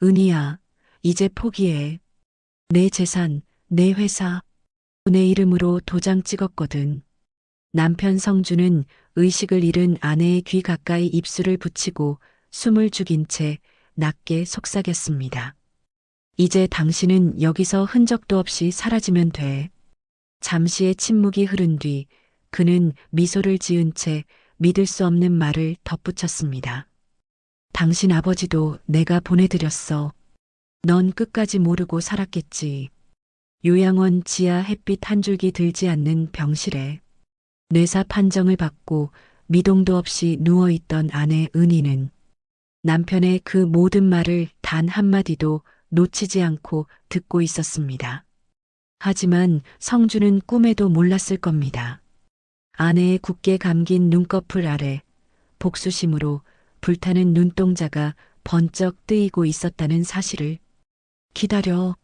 은희야, 이제 포기해. 내 재산, 내 회사, 내 이름으로 도장 찍었거든. 남편 성주는 의식을 잃은 아내의 귀 가까이 입술을 붙이고 숨을 죽인 채 낮게 속삭였습니다. 이제 당신은 여기서 흔적도 없이 사라지면 돼. 잠시의 침묵이 흐른 뒤 그는 미소를 지은 채 믿을 수 없는 말을 덧붙였습니다. 당신 아버지도 내가 보내드렸어. 넌 끝까지 모르고 살았겠지. 요양원 지하 햇빛 한 줄기 들지 않는 병실에 뇌사 판정을 받고 미동도 없이 누워있던 아내 은희는 남편의 그 모든 말을 단 한마디도 놓치지 않고 듣고 있었습니다. 하지만 성주는 꿈에도 몰랐을 겁니다. 아내의 굳게 감긴 눈꺼풀 아래 복수심으로 불타는 눈동자가 번쩍 뜨이고 있었다는 사실을. 기다려.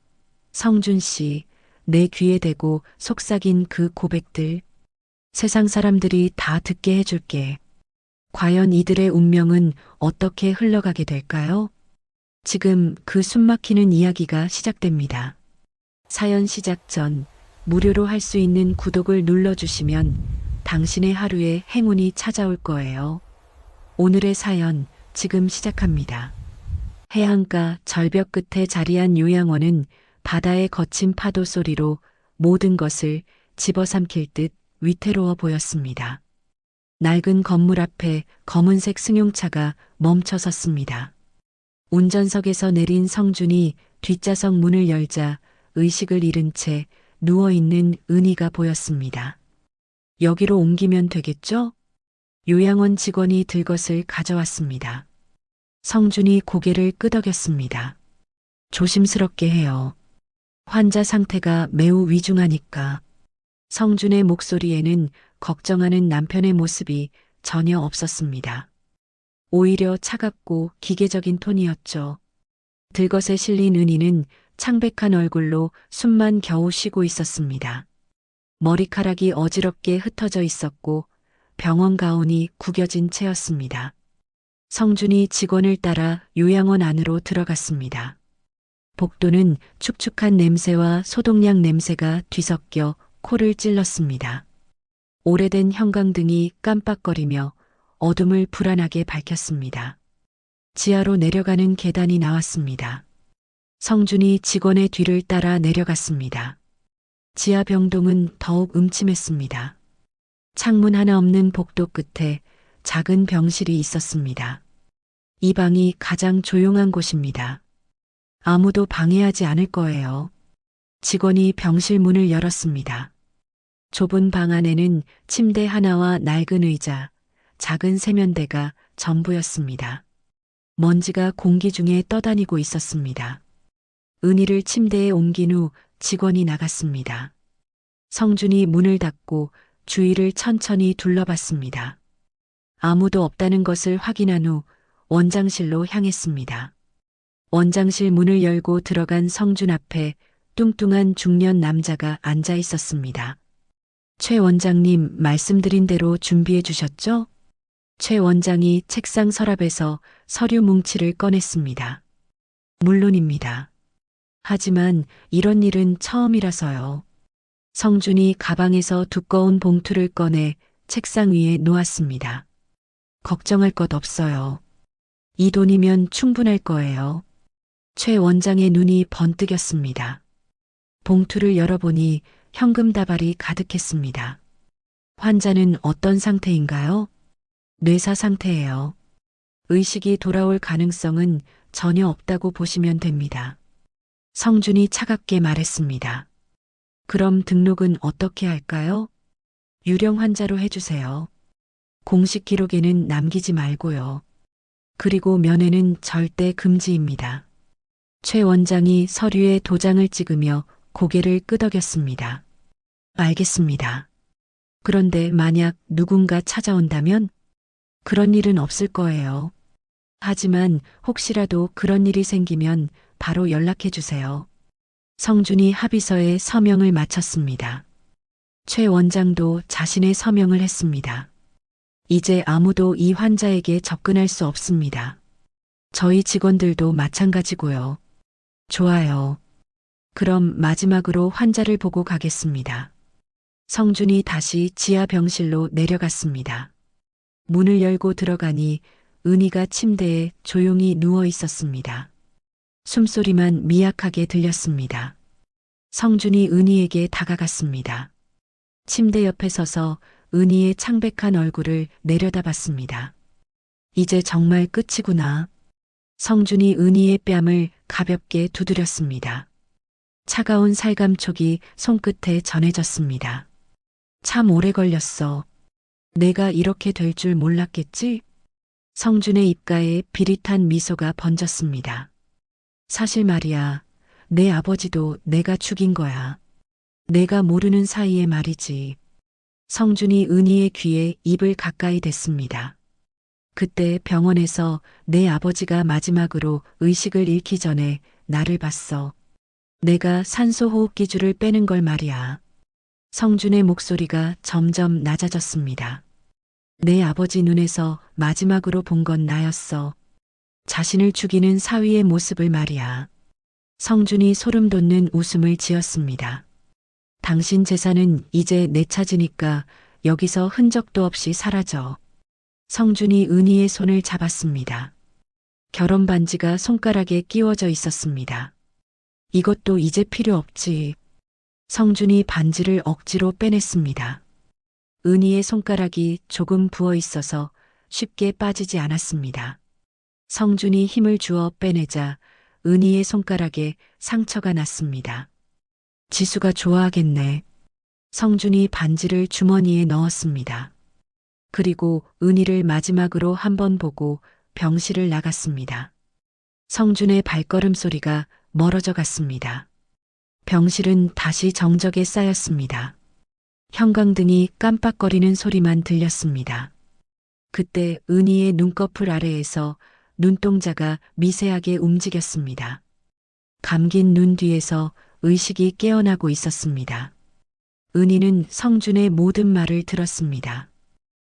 성준 씨, 내 귀에 대고 속삭인 그 고백들. 세상 사람들이 다 듣게 해줄게. 과연 이들의 운명은 어떻게 흘러가게 될까요? 지금 그 숨막히는 이야기가 시작됩니다. 사연 시작 전 무료로 할 수 있는 구독을 눌러주시면 당신의 하루에 행운이 찾아올 거예요. 오늘의 사연 지금 시작합니다. 해안가 절벽 끝에 자리한 요양원은 바다의 거친 파도 소리로 모든 것을 집어삼킬 듯 위태로워 보였습니다. 낡은 건물 앞에 검은색 승용차가 멈춰 섰습니다. 운전석에서 내린 성준이 뒷좌석 문을 열자 의식을 잃은 채 누워있는 은희가 보였습니다. 여기로 옮기면 되겠죠? 요양원 직원이 들것을 가져왔습니다. 성준이 고개를 끄덕였습니다. 조심스럽게 해요. 환자 상태가 매우 위중하니까. 성준의 목소리에는 걱정하는 남편의 모습이 전혀 없었습니다. 오히려 차갑고 기계적인 톤이었죠. 들것에 실린 은희는 창백한 얼굴로 숨만 겨우 쉬고 있었습니다. 머리카락이 어지럽게 흩어져 있었고 병원 가운이 구겨진 채였습니다. 성준이 직원을 따라 요양원 안으로 들어갔습니다. 복도는 축축한 냄새와 소독약 냄새가 뒤섞여 코를 찔렀습니다. 오래된 형광등이 깜빡거리며 어둠을 불안하게 밝혔습니다. 지하로 내려가는 계단이 나왔습니다. 성준이 직원의 뒤를 따라 내려갔습니다. 지하 병동은 더욱 음침했습니다. 창문 하나 없는 복도 끝에 작은 병실이 있었습니다. 이 방이 가장 조용한 곳입니다. 아무도 방해하지 않을 거예요. 직원이 병실 문을 열었습니다. 좁은 방 안에는 침대 하나와 낡은 의자, 작은 세면대가 전부였습니다. 먼지가 공기 중에 떠다니고 있었습니다. 은희를 침대에 옮긴 후 직원이 나갔습니다. 성준이 문을 닫고 주위를 천천히 둘러봤습니다. 아무도 없다는 것을 확인한 후 원장실로 향했습니다. 원장실 문을 열고 들어간 성준 앞에 뚱뚱한 중년 남자가 앉아 있었습니다. 최 원장님 말씀드린 대로 준비해 주셨죠? 최 원장이 책상 서랍에서 서류 뭉치를 꺼냈습니다. 물론입니다. 하지만 이런 일은 처음이라서요. 성준이 가방에서 두꺼운 봉투를 꺼내 책상 위에 놓았습니다. 걱정할 것 없어요. 이 돈이면 충분할 거예요. 최 원장의 눈이 번뜩였습니다. 봉투를 열어보니 현금 다발이 가득했습니다. 환자는 어떤 상태인가요? 뇌사 상태예요. 의식이 돌아올 가능성은 전혀 없다고 보시면 됩니다. 성준이 차갑게 말했습니다. 그럼 등록은 어떻게 할까요? 유령 환자로 해주세요. 공식 기록에는 남기지 말고요. 그리고 면회는 절대 금지입니다. 최 원장이 서류에 도장을 찍으며 고개를 끄덕였습니다. 알겠습니다. 그런데 만약 누군가 찾아온다면? 그런 일은 없을 거예요. 하지만 혹시라도 그런 일이 생기면 바로 연락해 주세요. 성준이 합의서에 서명을 마쳤습니다. 최 원장도 자신의 서명을 했습니다. 이제 아무도 이 환자에게 접근할 수 없습니다. 저희 직원들도 마찬가지고요. 좋아요. 그럼 마지막으로 환자를 보고 가겠습니다. 성준이 다시 지하 병실로 내려갔습니다. 문을 열고 들어가니 은희가 침대에 조용히 누워 있었습니다. 숨소리만 미약하게 들렸습니다. 성준이 은희에게 다가갔습니다. 침대 옆에 서서 은희의 창백한 얼굴을 내려다봤습니다. 이제 정말 끝이구나. 성준이 은희의 뺨을 가볍게 두드렸습니다. 차가운 살감촉이 손끝에 전해졌습니다. 참 오래 걸렸어. 내가 이렇게 될 줄 몰랐겠지? 성준의 입가에 비릿한 미소가 번졌습니다. 사실 말이야, 내 아버지도 내가 죽인 거야. 내가 모르는 사이에 말이지. 성준이 은희의 귀에 입을 가까이 댔습니다. 그때 병원에서 내 아버지가 마지막으로 의식을 잃기 전에 나를 봤어. 내가 산소호흡기줄을 빼는 걸 말이야. 성준의 목소리가 점점 낮아졌습니다. 내 아버지 눈에서 마지막으로 본 건 나였어. 자신을 죽이는 사위의 모습을 말이야. 성준이 소름 돋는 웃음을 지었습니다. 당신 재산은 이제 내 차지니까 여기서 흔적도 없이 사라져. 성준이 은희의 손을 잡았습니다. 결혼 반지가 손가락에 끼워져 있었습니다. 이것도 이제 필요 없지. 성준이 반지를 억지로 빼냈습니다. 은희의 손가락이 조금 부어 있어서 쉽게 빠지지 않았습니다. 성준이 힘을 주어 빼내자 은희의 손가락에 상처가 났습니다. 지수가 좋아하겠네. 성준이 반지를 주머니에 넣었습니다. 그리고 은희를 마지막으로 한번 보고 병실을 나갔습니다. 성준의 발걸음 소리가 멀어져 갔습니다. 병실은 다시 정적에 쌓였습니다. 형광등이 깜빡거리는 소리만 들렸습니다. 그때 은희의 눈꺼풀 아래에서 눈동자가 미세하게 움직였습니다. 감긴 눈 뒤에서 의식이 깨어나고 있었습니다. 은희는 성준의 모든 말을 들었습니다.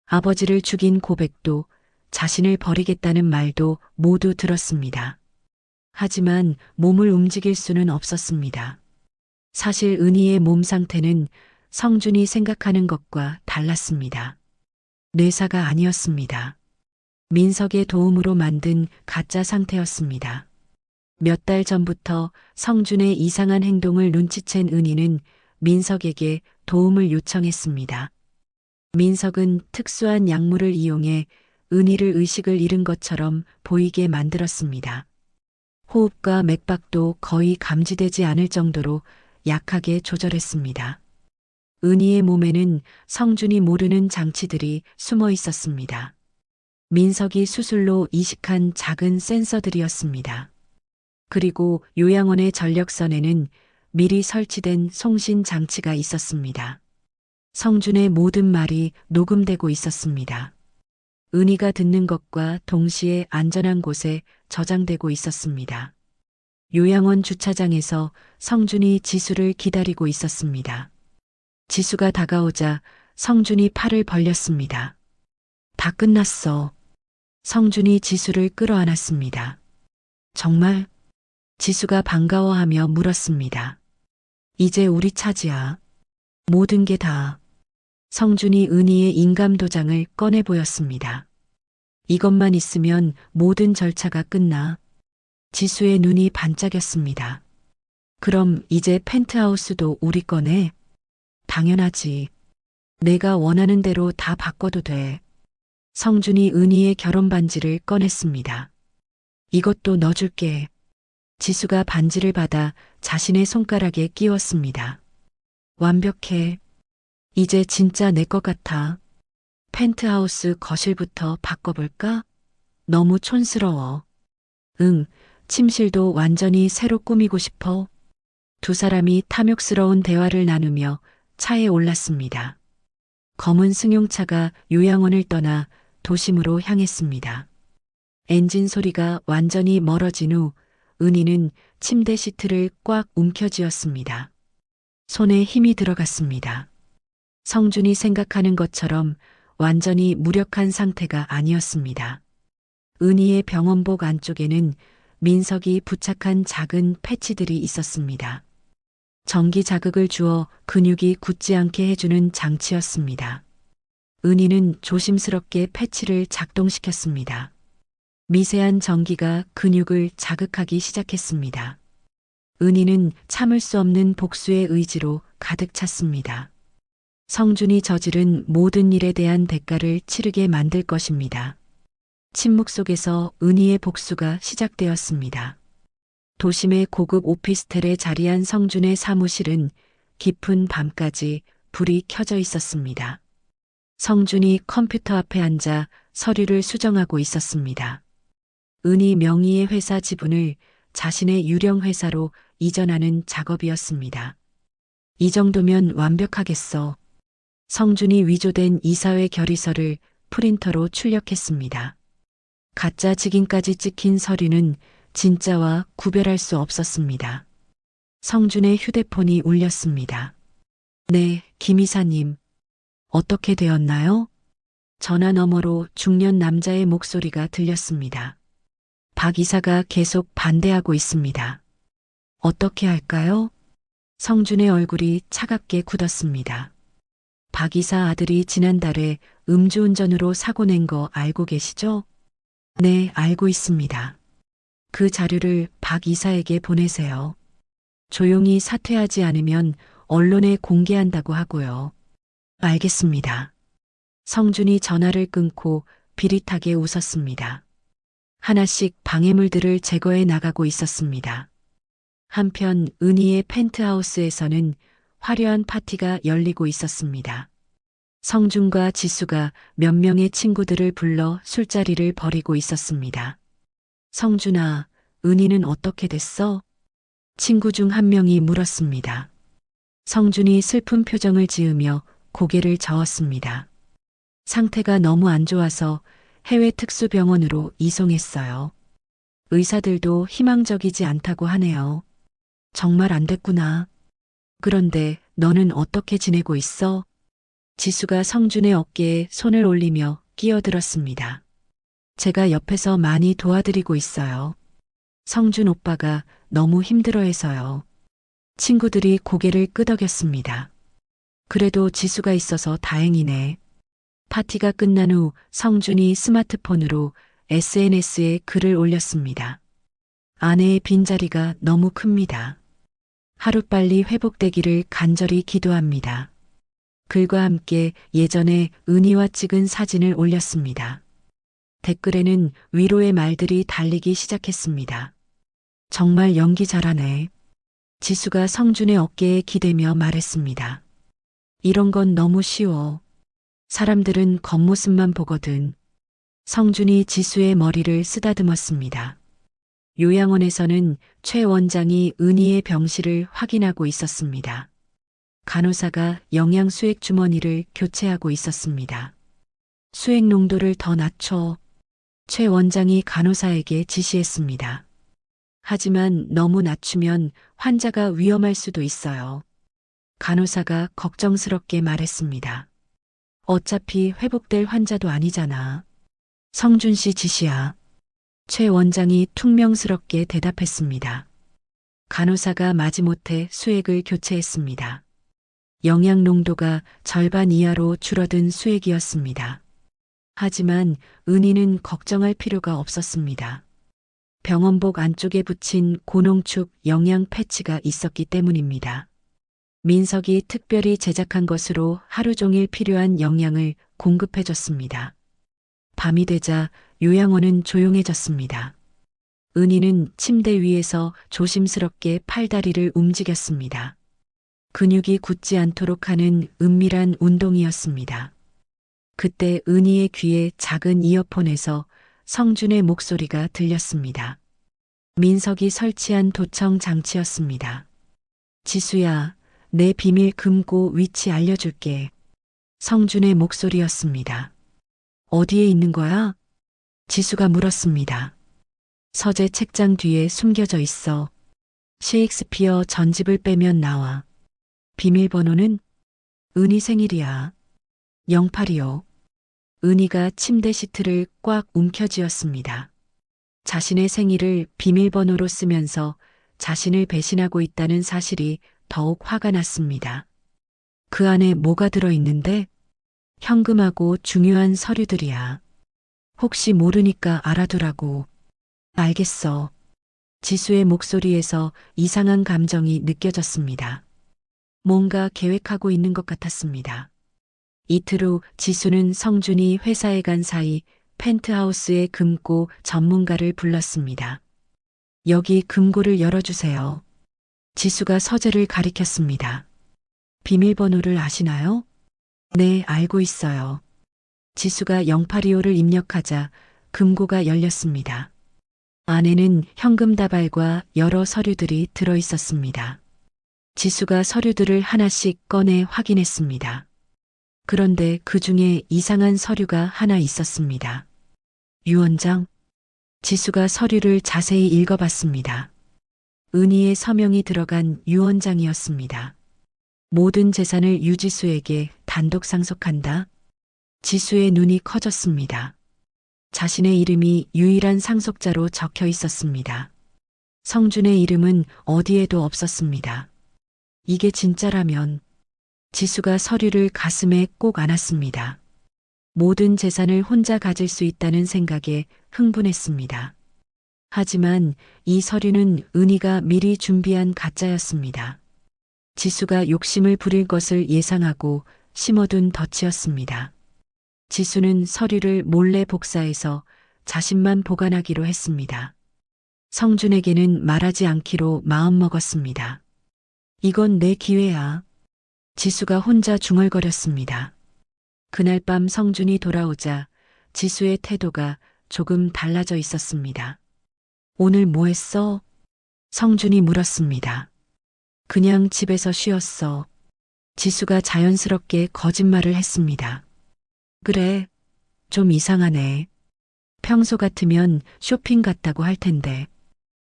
아버지를 죽인 고백도 자신을 버리겠다는 말도 모두 들었습니다. 하지만 몸을 움직일 수는 없었습니다. 사실 은희의 몸 상태는 성준이 생각하는 것과 달랐습니다. 뇌사가 아니었습니다. 민석의 도움으로 만든 가짜 상태였습니다. 몇 달 전부터 성준의 이상한 행동을 눈치챈 은희는 민석에게 도움을 요청했습니다. 민석은 특수한 약물을 이용해 은희를 의식을 잃은 것처럼 보이게 만들었습니다. 호흡과 맥박도 거의 감지되지 않을 정도로 약하게 조절했습니다. 은희의 몸에는 성준이 모르는 장치들이 숨어 있었습니다. 민석이 수술로 이식한 작은 센서들이었습니다. 그리고 요양원의 전력선에는 미리 설치된 송신 장치가 있었습니다. 성준의 모든 말이 녹음되고 있었습니다. 은희가 듣는 것과 동시에 안전한 곳에 저장되고 있었습니다. 요양원 주차장에서 성준이 지수를 기다리고 있었습니다. 지수가 다가오자 성준이 팔을 벌렸습니다. 다 끝났어. 성준이 지수를 끌어안았습니다. 정말? 지수가 반가워하며 물었습니다. 이제 우리 차지야. 모든 게 다. 성준이 은희의 인감 도장을 꺼내 보였습니다. 이것만 있으면 모든 절차가 끝나. 지수의 눈이 반짝였습니다. 그럼 이제 펜트하우스도 우리 거네? 당연하지. 내가 원하는 대로 다 바꿔도 돼. 성준이 은희의 결혼 반지를 꺼냈습니다. 이것도 넣어줄게. 지수가 반지를 받아 자신의 손가락에 끼웠습니다. 완벽해. 이제 진짜 내 것 같아. 펜트하우스 거실부터 바꿔볼까? 너무 촌스러워. 응, 침실도 완전히 새로 꾸미고 싶어. 두 사람이 탐욕스러운 대화를 나누며 차에 올랐습니다. 검은 승용차가 요양원을 떠나 도심으로 향했습니다. 엔진 소리가 완전히 멀어진 후 은희는 침대 시트를 꽉 움켜쥐었습니다. 손에 힘이 들어갔습니다. 성준이 생각하는 것처럼 완전히 무력한 상태가 아니었습니다. 은희의 병원복 안쪽에는 민석이 부착한 작은 패치들이 있었습니다. 전기 자극을 주어 근육이 굳지 않게 해주는 장치였습니다. 은희는 조심스럽게 패치를 작동시켰습니다. 미세한 전기가 근육을 자극하기 시작했습니다. 은희는 참을 수 없는 복수의 의지로 가득 찼습니다. 성준이 저지른 모든 일에 대한 대가를 치르게 만들 것입니다. 침묵 속에서 은희의 복수가 시작되었습니다. 도심의 고급 오피스텔에 자리한 성준의 사무실은 깊은 밤까지 불이 켜져 있었습니다. 성준이 컴퓨터 앞에 앉아 서류를 수정하고 있었습니다. 은희 명의의 회사 지분을 자신의 유령 회사로 이전하는 작업이었습니다. 이 정도면 완벽하겠어. 성준이 위조된 이사회 결의서를 프린터로 출력했습니다. 가짜 직인까지 찍힌 서류는 진짜와 구별할 수 없었습니다. 성준의 휴대폰이 울렸습니다. 네, 김 이사님. 어떻게 되었나요? 전화 너머로 중년 남자의 목소리가 들렸습니다. 박 이사가 계속 반대하고 있습니다. 어떻게 할까요? 성준의 얼굴이 차갑게 굳었습니다. 박 이사 아들이 지난달에 음주운전으로 사고 낸 거 알고 계시죠? 네, 알고 있습니다. 그 자료를 박 이사에게 보내세요. 조용히 사퇴하지 않으면 언론에 공개한다고 하고요. 알겠습니다. 성준이 전화를 끊고 비릿하게 웃었습니다. 하나씩 방해물들을 제거해 나가고 있었습니다. 한편 은희의 펜트하우스에서는 화려한 파티가 열리고 있었습니다. 성준과 지수가 몇 명의 친구들을 불러 술자리를 벌이고 있었습니다. 성준아, 은희는 어떻게 됐어? 친구 중 한 명이 물었습니다. 성준이 슬픈 표정을 지으며 고개를 저었습니다. 상태가 너무 안 좋아서 해외 특수병원으로 이송했어요. 의사들도 희망적이지 않다고 하네요. 정말 안 됐구나. 그런데 너는 어떻게 지내고 있어? 지수가 성준의 어깨에 손을 올리며 끼어들었습니다. 제가 옆에서 많이 도와드리고 있어요. 성준 오빠가 너무 힘들어해서요. 친구들이 고개를 끄덕였습니다. 그래도 지수가 있어서 다행이네. 파티가 끝난 후 성준이 스마트폰으로 SNS에 글을 올렸습니다. 아내의 빈자리가 너무 큽니다. 하루빨리 회복되기를 간절히 기도합니다. 글과 함께 예전에 은희와 찍은 사진을 올렸습니다. 댓글에는 위로의 말들이 달리기 시작했습니다. 정말 연기 잘하네. 지수가 성준의 어깨에 기대며 말했습니다. 이런 건 너무 쉬워. 사람들은 겉모습만 보거든. 성준이 지수의 머리를 쓰다듬었습니다. 요양원에서는 최 원장이 은희의 병실을 확인하고 있었습니다. 간호사가 영양 수액 주머니를 교체하고 있었습니다. 수액 농도를 더 낮춰. 최 원장이 간호사에게 지시했습니다. 하지만 너무 낮추면 환자가 위험할 수도 있어요. 간호사가 걱정스럽게 말했습니다. 어차피 회복될 환자도 아니잖아. 성준 씨 지시야. 최 원장이 퉁명스럽게 대답했습니다. 간호사가 마지못해 수액을 교체했습니다. 영양 농도가 절반 이하로 줄어든 수액이었습니다. 하지만 은희는 걱정할 필요가 없었습니다. 병원복 안쪽에 붙인 고농축 영양 패치가 있었기 때문입니다. 민석이 특별히 제작한 것으로 하루 종일 필요한 영양을 공급해줬습니다. 밤이 되자 요양원은 조용해졌습니다. 은희는 침대 위에서 조심스럽게 팔다리를 움직였습니다. 근육이 굳지 않도록 하는 은밀한 운동이었습니다. 그때 은희의 귀에 작은 이어폰에서 성준의 목소리가 들렸습니다. 민석이 설치한 도청 장치였습니다. 지수야, 내 비밀 금고 위치 알려줄게. 성준의 목소리였습니다. 어디에 있는 거야? 지수가 물었습니다. 서재 책장 뒤에 숨겨져 있어. 셰익스피어 전집을 빼면 나와. 비밀번호는? 은희 생일이야. 08이요. 은희가 침대 시트를 꽉 움켜쥐었습니다. 자신의 생일을 비밀번호로 쓰면서 자신을 배신하고 있다는 사실이 더욱 화가 났습니다. 그 안에 뭐가 들어있는데? 현금하고 중요한 서류들이야. 혹시 모르니까 알아두라고. 알겠어. 지수의 목소리에서 이상한 감정이 느껴졌습니다. 뭔가 계획하고 있는 것 같았습니다. 이틀 후 지수는 성준이 회사에 간 사이 펜트하우스에 금고 전문가를 불렀습니다. 여기 금고를 열어주세요. 지수가 서재를 가리켰습니다. 비밀번호를 아시나요? 네, 알고 있어요. 지수가 082호를 입력하자 금고가 열렸습니다. 안에는 현금 다발과 여러 서류들이 들어 있었습니다. 지수가 서류들을 하나씩 꺼내 확인했습니다. 그런데 그 중에 이상한 서류가 하나 있었습니다. 유언장. 지수가 서류를 자세히 읽어봤습니다. 은희의 서명이 들어간 유언장이었습니다. 모든 재산을 유지수에게 단독 상속한다. 지수의 눈이 커졌습니다. 자신의 이름이 유일한 상속자로 적혀 있었습니다. 성준의 이름은 어디에도 없었습니다. 이게 진짜라면 지수가 서류를 가슴에 꼭 안았습니다. 모든 재산을 혼자 가질 수 있다는 생각에 흥분했습니다. 하지만 이 서류는 은희가 미리 준비한 가짜였습니다. 지수가 욕심을 부릴 것을 예상하고 심어둔 덫이었습니다. 지수는 서류를 몰래 복사해서 자신만 보관하기로 했습니다. 성준에게는 말하지 않기로 마음먹었습니다. 이건 내 기회야. 지수가 혼자 중얼거렸습니다. 그날 밤 성준이 돌아오자 지수의 태도가 조금 달라져 있었습니다. 오늘 뭐 했어? 성준이 물었습니다. 그냥 집에서 쉬었어. 지수가 자연스럽게 거짓말을 했습니다. 그래, 좀 이상하네. 평소 같으면 쇼핑 갔다고 할 텐데.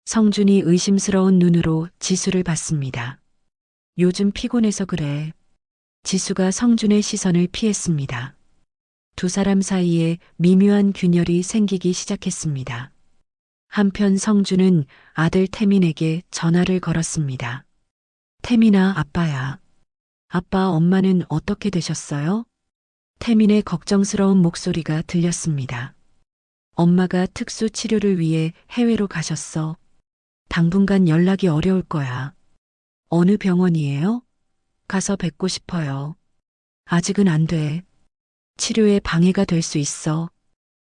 성준이 의심스러운 눈으로 지수를 봤습니다. 요즘 피곤해서 그래. 지수가 성준의 시선을 피했습니다. 두 사람 사이에 미묘한 균열이 생기기 시작했습니다. 한편 성준은 아들 태민에게 전화를 걸었습니다. 태민아, 아빠야. 아빠, 엄마는 어떻게 되셨어요? 태민의 걱정스러운 목소리가 들렸습니다. 엄마가 특수 치료를 위해 해외로 가셨어. 당분간 연락이 어려울 거야. 어느 병원이에요? 가서 뵙고 싶어요. 아직은 안 돼. 치료에 방해가 될 수 있어.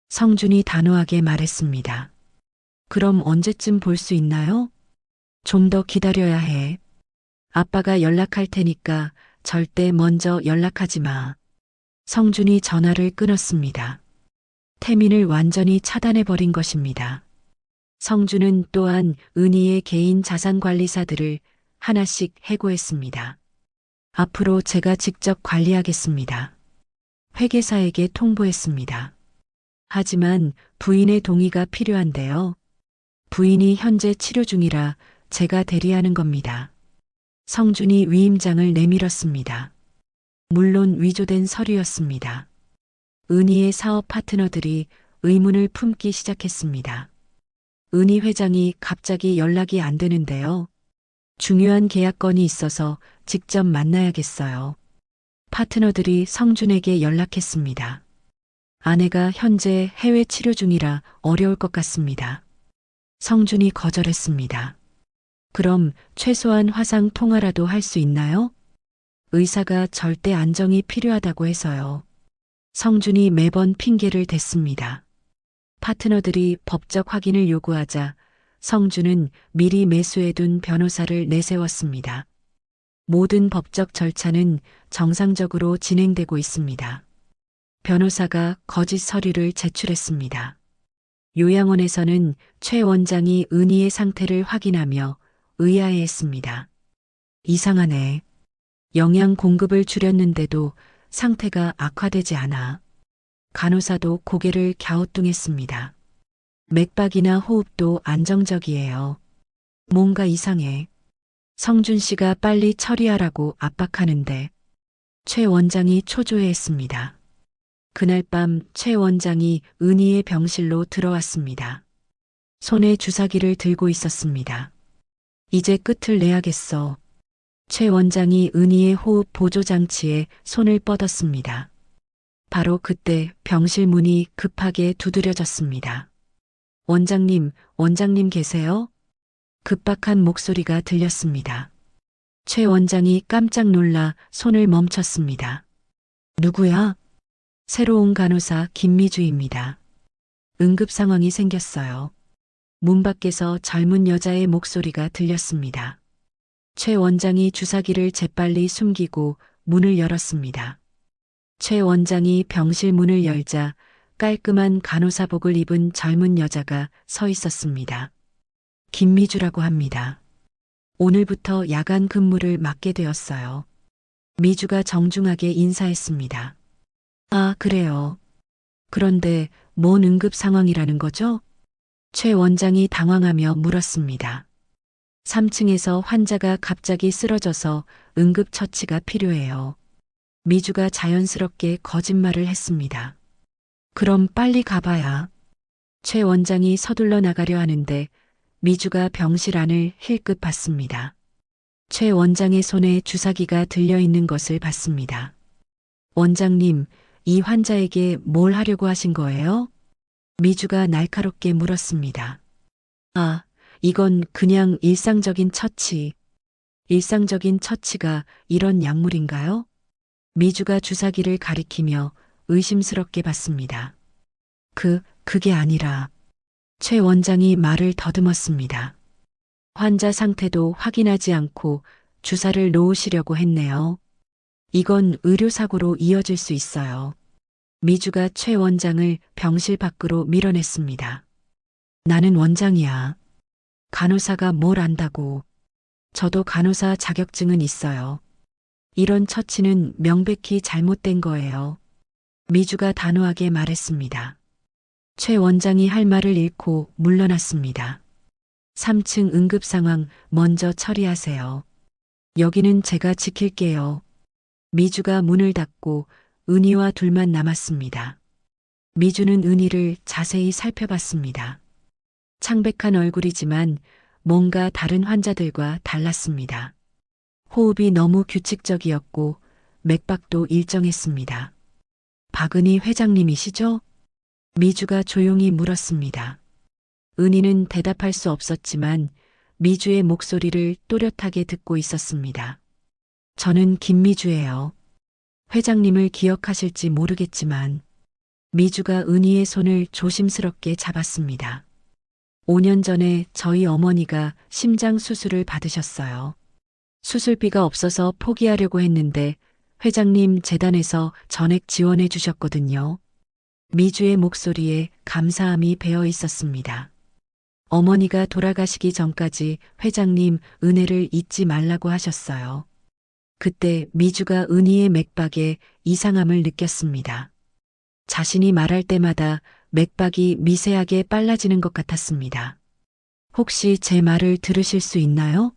성준이 단호하게 말했습니다. 그럼 언제쯤 볼 수 있나요? 좀 더 기다려야 해. 아빠가 연락할 테니까 절대 먼저 연락하지 마. 성준이 전화를 끊었습니다. 태민을 완전히 차단해버린 것입니다. 성준은 또한 은희의 개인 자산관리사들을 하나씩 해고했습니다. 앞으로 제가 직접 관리하겠습니다. 회계사에게 통보했습니다. 하지만 부인의 동의가 필요한데요. 부인이 현재 치료 중이라 제가 대리하는 겁니다. 성준이 위임장을 내밀었습니다. 물론 위조된 서류였습니다. 은희의 사업 파트너들이 의문을 품기 시작했습니다. 은희 회장이 갑자기 연락이 안 되는데요. 중요한 계약건이 있어서 직접 만나야겠어요. 파트너들이 성준에게 연락했습니다. 아내가 현재 해외 치료 중이라 어려울 것 같습니다. 성준이 거절했습니다. 그럼 최소한 화상 통화라도 할 수 있나요? 의사가 절대 안정이 필요하다고 해서요. 성준이 매번 핑계를 댔습니다. 파트너들이 법적 확인을 요구하자 성준은 미리 매수해둔 변호사를 내세웠습니다. 모든 법적 절차는 정상적으로 진행되고 있습니다. 변호사가 거짓 서류를 제출했습니다. 요양원에서는 최 원장이 은희의 상태를 확인하며 의아해했습니다. 이상하네. 영양 공급을 줄였는데도 상태가 악화되지 않아. 간호사도 고개를 갸우뚱했습니다. 맥박이나 호흡도 안정적이에요. 뭔가 이상해. 성준 씨가 빨리 처리하라고 압박하는데 최 원장이 초조해했습니다. 그날 밤 최 원장이 은희의 병실로 들어왔습니다. 손에 주사기를 들고 있었습니다. 이제 끝을 내야겠어. 최 원장이 은희의 호흡 보조 장치에 손을 뻗었습니다. 바로 그때 병실 문이 급하게 두드려졌습니다. 원장님 계세요? 급박한 목소리가 들렸습니다. 최 원장이 깜짝 놀라 손을 멈췄습니다. 누구야? 새로운 간호사 김미주입니다. 응급 상황이 생겼어요. 문 밖에서 젊은 여자의 목소리가 들렸습니다. 최 원장이 주사기를 재빨리 숨기고 문을 열었습니다. 최 원장이 병실 문을 열자 깔끔한 간호사복을 입은 젊은 여자가 서 있었습니다. 김미주라고 합니다. 오늘부터 야간 근무를 맡게 되었어요. 미주가 정중하게 인사했습니다. 아, 그래요. 그런데 뭔 응급 상황이라는 거죠? 최 원장이 당황하며 물었습니다. 3층에서 환자가 갑자기 쓰러져서 응급처치가 필요해요. 미주가 자연스럽게 거짓말을 했습니다. 그럼 빨리 가봐야. 최 원장이 서둘러 나가려 하는데 미주가 병실 안을 힐끗 봤습니다. 최 원장의 손에 주사기가 들려있는 것을 봤습니다. 원장님, 이 환자에게 뭘 하려고 하신 거예요? 미주가 날카롭게 물었습니다. 아, 이건 그냥 일상적인 처치. 일상적인 처치가 이런 약물인가요? 미주가 주사기를 가리키며 의심스럽게 봤습니다. 그게 아니라 최 원장이 말을 더듬었습니다. 환자 상태도 확인하지 않고 주사를 놓으시려고 했네요. 이건 의료사고로 이어질 수 있어요. 미주가 최 원장을 병실 밖으로 밀어냈습니다. 나는 원장이야. 간호사가 뭘 안다고. 저도 간호사 자격증은 있어요. 이런 처치는 명백히 잘못된 거예요. 미주가 단호하게 말했습니다. 최 원장이 할 말을 잃고 물러났습니다. 3층 응급 상황 먼저 처리하세요. 여기는 제가 지킬게요. 미주가 문을 닫고 은희와 둘만 남았습니다. 미주는 은희를 자세히 살펴봤습니다. 창백한 얼굴이지만 뭔가 다른 환자들과 달랐습니다. 호흡이 너무 규칙적이었고 맥박도 일정했습니다. 박은희 회장님이시죠? 미주가 조용히 물었습니다. 은희는 대답할 수 없었지만 미주의 목소리를 또렷하게 듣고 있었습니다. 저는 김미주예요. 회장님을 기억하실지 모르겠지만 미주가 은희의 손을 조심스럽게 잡았습니다. 5년 전에 저희 어머니가 심장 수술을 받으셨어요. 수술비가 없어서 포기하려고 했는데 회장님 재단에서 전액 지원해 주셨거든요. 미주의 목소리에 감사함이 배어 있었습니다. 어머니가 돌아가시기 전까지 회장님 은혜를 잊지 말라고 하셨어요. 그때 미주가 은희의 맥박에 이상함을 느꼈습니다. 자신이 말할 때마다 맥박이 미세하게 빨라지는 것 같았습니다. 혹시 제 말을 들으실 수 있나요?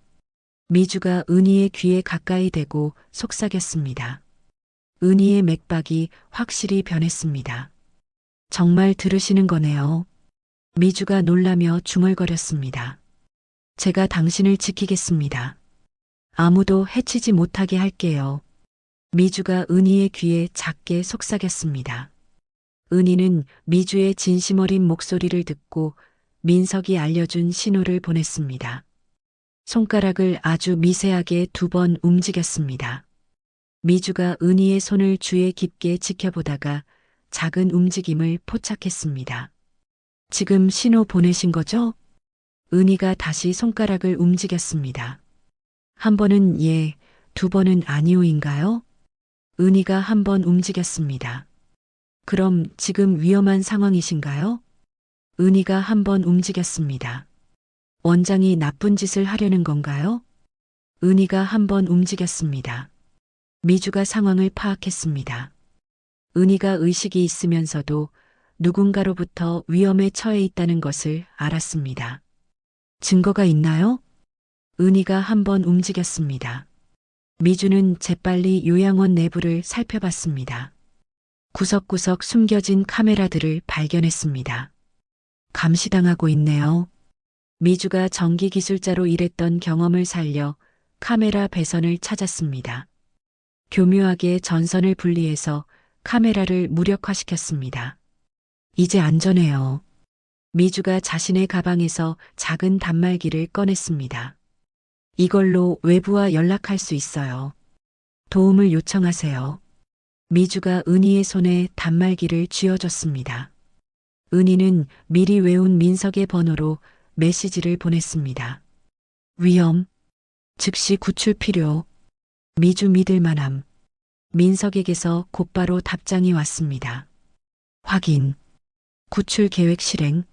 미주가 은희의 귀에 가까이 대고 속삭였습니다. 은희의 맥박이 확실히 변했습니다. 정말 들으시는 거네요. 미주가 놀라며 중얼거렸습니다. 제가 당신을 지키겠습니다. 아무도 해치지 못하게 할게요. 미주가 은희의 귀에 작게 속삭였습니다. 은희는 미주의 진심 어린 목소리를 듣고 민석이 알려준 신호를 보냈습니다. 손가락을 아주 미세하게 2번 움직였습니다. 미주가 은희의 손을 주에 깊게 지켜보다가 작은 움직임을 포착했습니다. 지금 신호 보내신 거죠? 은희가 다시 손가락을 움직였습니다. 한 번은 예, 2번은 아니오인가요? 은희가 한 번 움직였습니다. 그럼 지금 위험한 상황이신가요? 은희가 한 번 움직였습니다. 원장이 나쁜 짓을 하려는 건가요? 은희가 한 번 움직였습니다. 미주가 상황을 파악했습니다. 은희가 의식이 있으면서도 누군가로부터 위험에 처해 있다는 것을 알았습니다. 증거가 있나요? 은희가 한 번 움직였습니다. 미주는 재빨리 요양원 내부를 살펴봤습니다. 구석구석 숨겨진 카메라들을 발견했습니다. 감시당하고 있네요. 미주가 전기 기술자로 일했던 경험을 살려 카메라 배선을 찾았습니다. 교묘하게 전선을 분리해서 카메라를 무력화시켰습니다. 이제 안전해요. 미주가 자신의 가방에서 작은 단말기를 꺼냈습니다. 이걸로 외부와 연락할 수 있어요. 도움을 요청하세요. 미주가 은희의 손에 단말기를 쥐어줬습니다. 은희는 미리 외운 민석의 번호로 메시지를 보냈습니다. 위험, 즉시 구출 필요, 미주 믿을만함. 민석에게서 곧바로 답장이 왔습니다. 확인, 구출 계획 실행,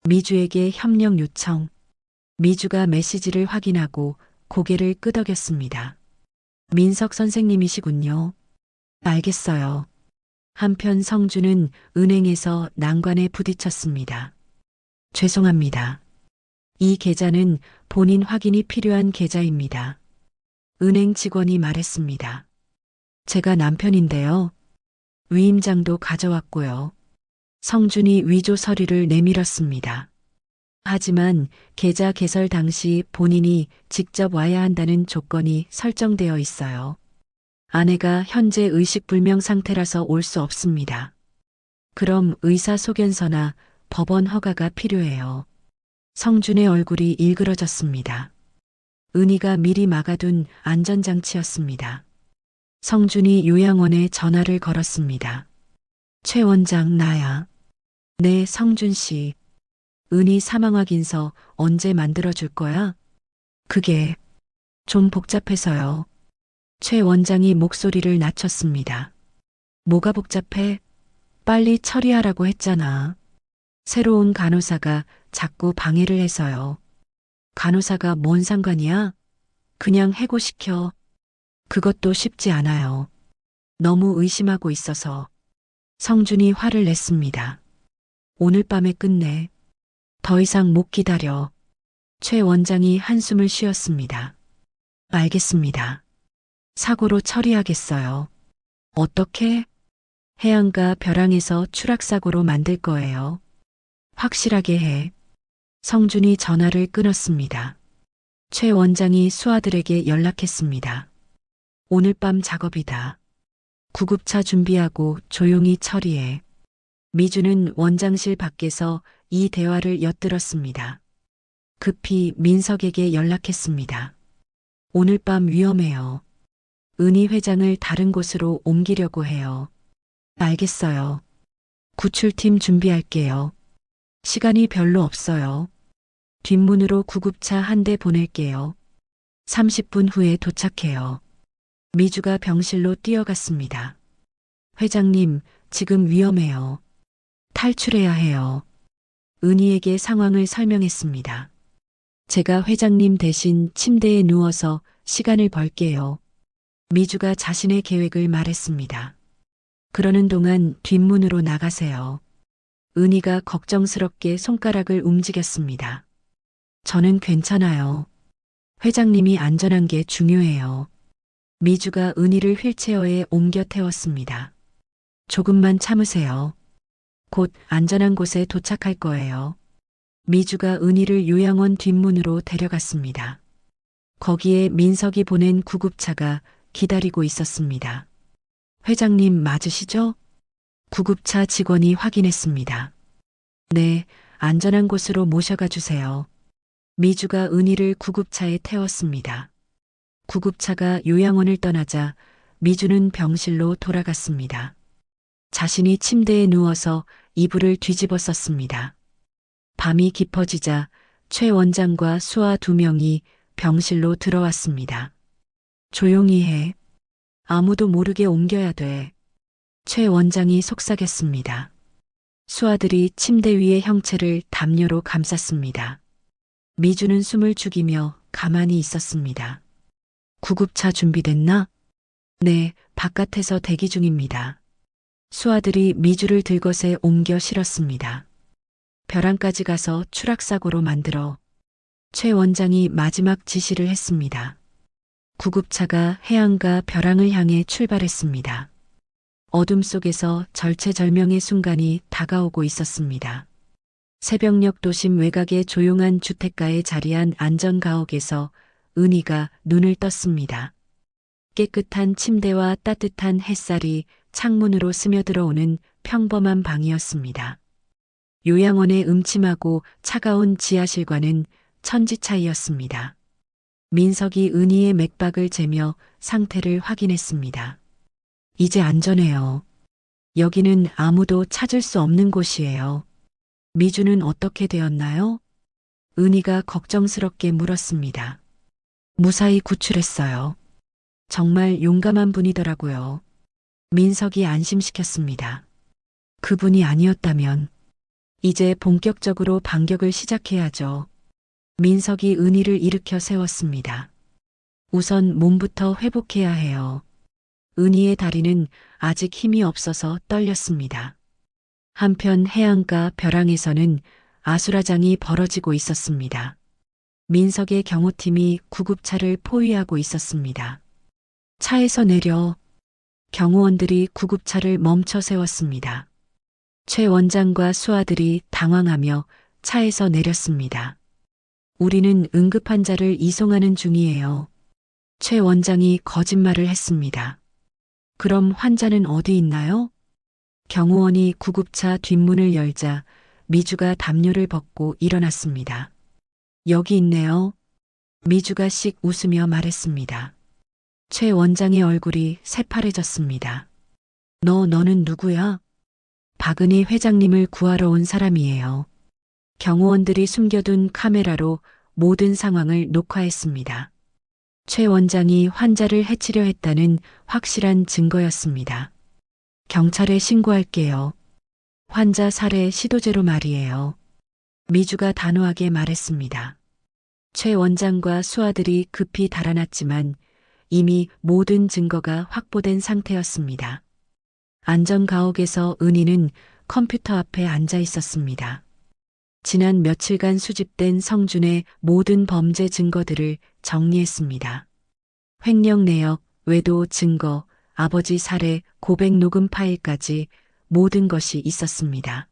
미주에게 협력 요청. 미주가 메시지를 확인하고 고개를 끄덕였습니다. 민석 선생님이시군요. 알겠어요. 한편 성주는 은행에서 난관에 부딪혔습니다. 죄송합니다. 이 계좌는 본인 확인이 필요한 계좌입니다. 은행 직원이 말했습니다. 제가 남편인데요. 위임장도 가져왔고요. 성준이 위조 서류를 내밀었습니다. 하지만 계좌 개설 당시 본인이 직접 와야 한다는 조건이 설정되어 있어요. 아내가 현재 의식불명 상태라서 올 수 없습니다. 그럼 의사소견서나 법원 허가가 필요해요. 성준의 얼굴이 일그러졌습니다. 은희가 미리 막아둔 안전장치였습니다. 성준이 요양원에 전화를 걸었습니다. 최 원장 나야. 네, 성준 씨. 은희 사망 확인서 언제 만들어줄 거야? 그게 좀 복잡해서요. 최 원장이 목소리를 낮췄습니다. 뭐가 복잡해? 빨리 처리하라고 했잖아. 새로운 간호사가 자꾸 방해를 해서요. 간호사가 뭔 상관이야? 그냥 해고시켜. 그것도 쉽지 않아요. 너무 의심하고 있어서. 성준이 화를 냈습니다. 오늘 밤에 끝내. 더 이상 못 기다려. 최 원장이 한숨을 쉬었습니다. 알겠습니다. 사고로 처리하겠어요. 어떻게? 해안가 벼랑에서 추락사고로 만들 거예요. 확실하게 해. 성준이 전화를 끊었습니다. 최 원장이 수아들에게 연락했습니다. 오늘 밤 작업이다. 구급차 준비하고 조용히 처리해. 미주는 원장실 밖에서 이 대화를 엿들었습니다. 급히 민석에게 연락했습니다. 오늘 밤 위험해요. 은희 회장을 다른 곳으로 옮기려고 해요. 알겠어요. 구출팀 준비할게요. 시간이 별로 없어요. 뒷문으로 구급차 한 대 보낼게요. 30분 후에 도착해요. 미주가 병실로 뛰어갔습니다. 회장님, 지금 위험해요. 탈출해야 해요. 은희에게 상황을 설명했습니다. 제가 회장님 대신 침대에 누워서 시간을 벌게요. 미주가 자신의 계획을 말했습니다. 그러는 동안 뒷문으로 나가세요. 은희가 걱정스럽게 손가락을 움직였습니다. 저는 괜찮아요. 회장님이 안전한 게 중요해요. 미주가 은희를 휠체어에 옮겨 태웠습니다. 조금만 참으세요. 곧 안전한 곳에 도착할 거예요. 미주가 은희를 요양원 뒷문으로 데려갔습니다. 거기에 민석이 보낸 구급차가 기다리고 있었습니다. 회장님 맞으시죠? 구급차 직원이 확인했습니다. 네, 안전한 곳으로 모셔가 주세요. 미주가 은희를 구급차에 태웠습니다. 구급차가 요양원을 떠나자 미주는 병실로 돌아갔습니다. 자신이 침대에 누워서 이불을 뒤집어 썼습니다. 밤이 깊어지자 최 원장과 수아 2명이 병실로 들어왔습니다. 조용히 해. 아무도 모르게 옮겨야 돼. 최 원장이 속삭였습니다. 수아들이 침대 위의 형체를 담요로 감쌌습니다. 미주는 숨을 죽이며 가만히 있었습니다. 구급차 준비됐나? 네, 바깥에서 대기 중입니다. 수아들이 미주를 들것에 옮겨 실었습니다. 벼랑까지 가서 추락사고로 만들어. 최 원장이 마지막 지시를 했습니다. 구급차가 해안가 벼랑을 향해 출발했습니다. 어둠 속에서 절체절명의 순간이 다가오고 있었습니다. 새벽녘 도심 외곽의 조용한 주택가에 자리한 안전가옥에서 은희가 눈을 떴습니다. 깨끗한 침대와 따뜻한 햇살이 창문으로 스며들어오는 평범한 방이었습니다. 요양원의 음침하고 차가운 지하실과는 천지 차이였습니다. 민석이 은희의 맥박을 재며 상태를 확인했습니다. 이제 안전해요. 여기는 아무도 찾을 수 없는 곳이에요. 미주는 어떻게 되었나요? 은희가 걱정스럽게 물었습니다. 무사히 구출했어요. 정말 용감한 분이더라고요. 민석이 안심시켰습니다. 그분이 아니었다면 이제 본격적으로 반격을 시작해야죠. 민석이 은희를 일으켜 세웠습니다. 우선 몸부터 회복해야 해요. 은희의 다리는 아직 힘이 없어서 떨렸습니다. 한편 해안가 벼랑에서는 아수라장이 벌어지고 있었습니다. 민석의 경호팀이 구급차를 포위하고 있었습니다. 차에서 내려 경호원들이 구급차를 멈춰 세웠습니다. 최 원장과 수하들이 당황하며 차에서 내렸습니다. 우리는 응급환자를 이송하는 중이에요. 최 원장이 거짓말을 했습니다. 그럼 환자는 어디 있나요? 경호원이 구급차 뒷문을 열자 미주가 담요를 벗고 일어났습니다. 여기 있네요. 미주가 씩 웃으며 말했습니다. 최 원장의 얼굴이 새파래졌습니다. 너는 누구야? 박은희 회장님을 구하러 온 사람이에요. 경호원들이 숨겨둔 카메라로 모든 상황을 녹화했습니다. 최 원장이 환자를 해치려 했다는 확실한 증거였습니다. 경찰에 신고할게요. 환자 살해 시도죄로 말이에요. 미주가 단호하게 말했습니다. 최 원장과 수하들이 급히 달아났지만 이미 모든 증거가 확보된 상태였습니다. 안전가옥에서 은희는 컴퓨터 앞에 앉아 있었습니다. 지난 며칠간 수집된 성준의 모든 범죄 증거들을 정리했습니다. 횡령 내역, 외도 증거, 아버지 살해, 고백 녹음 파일까지 모든 것이 있었습니다.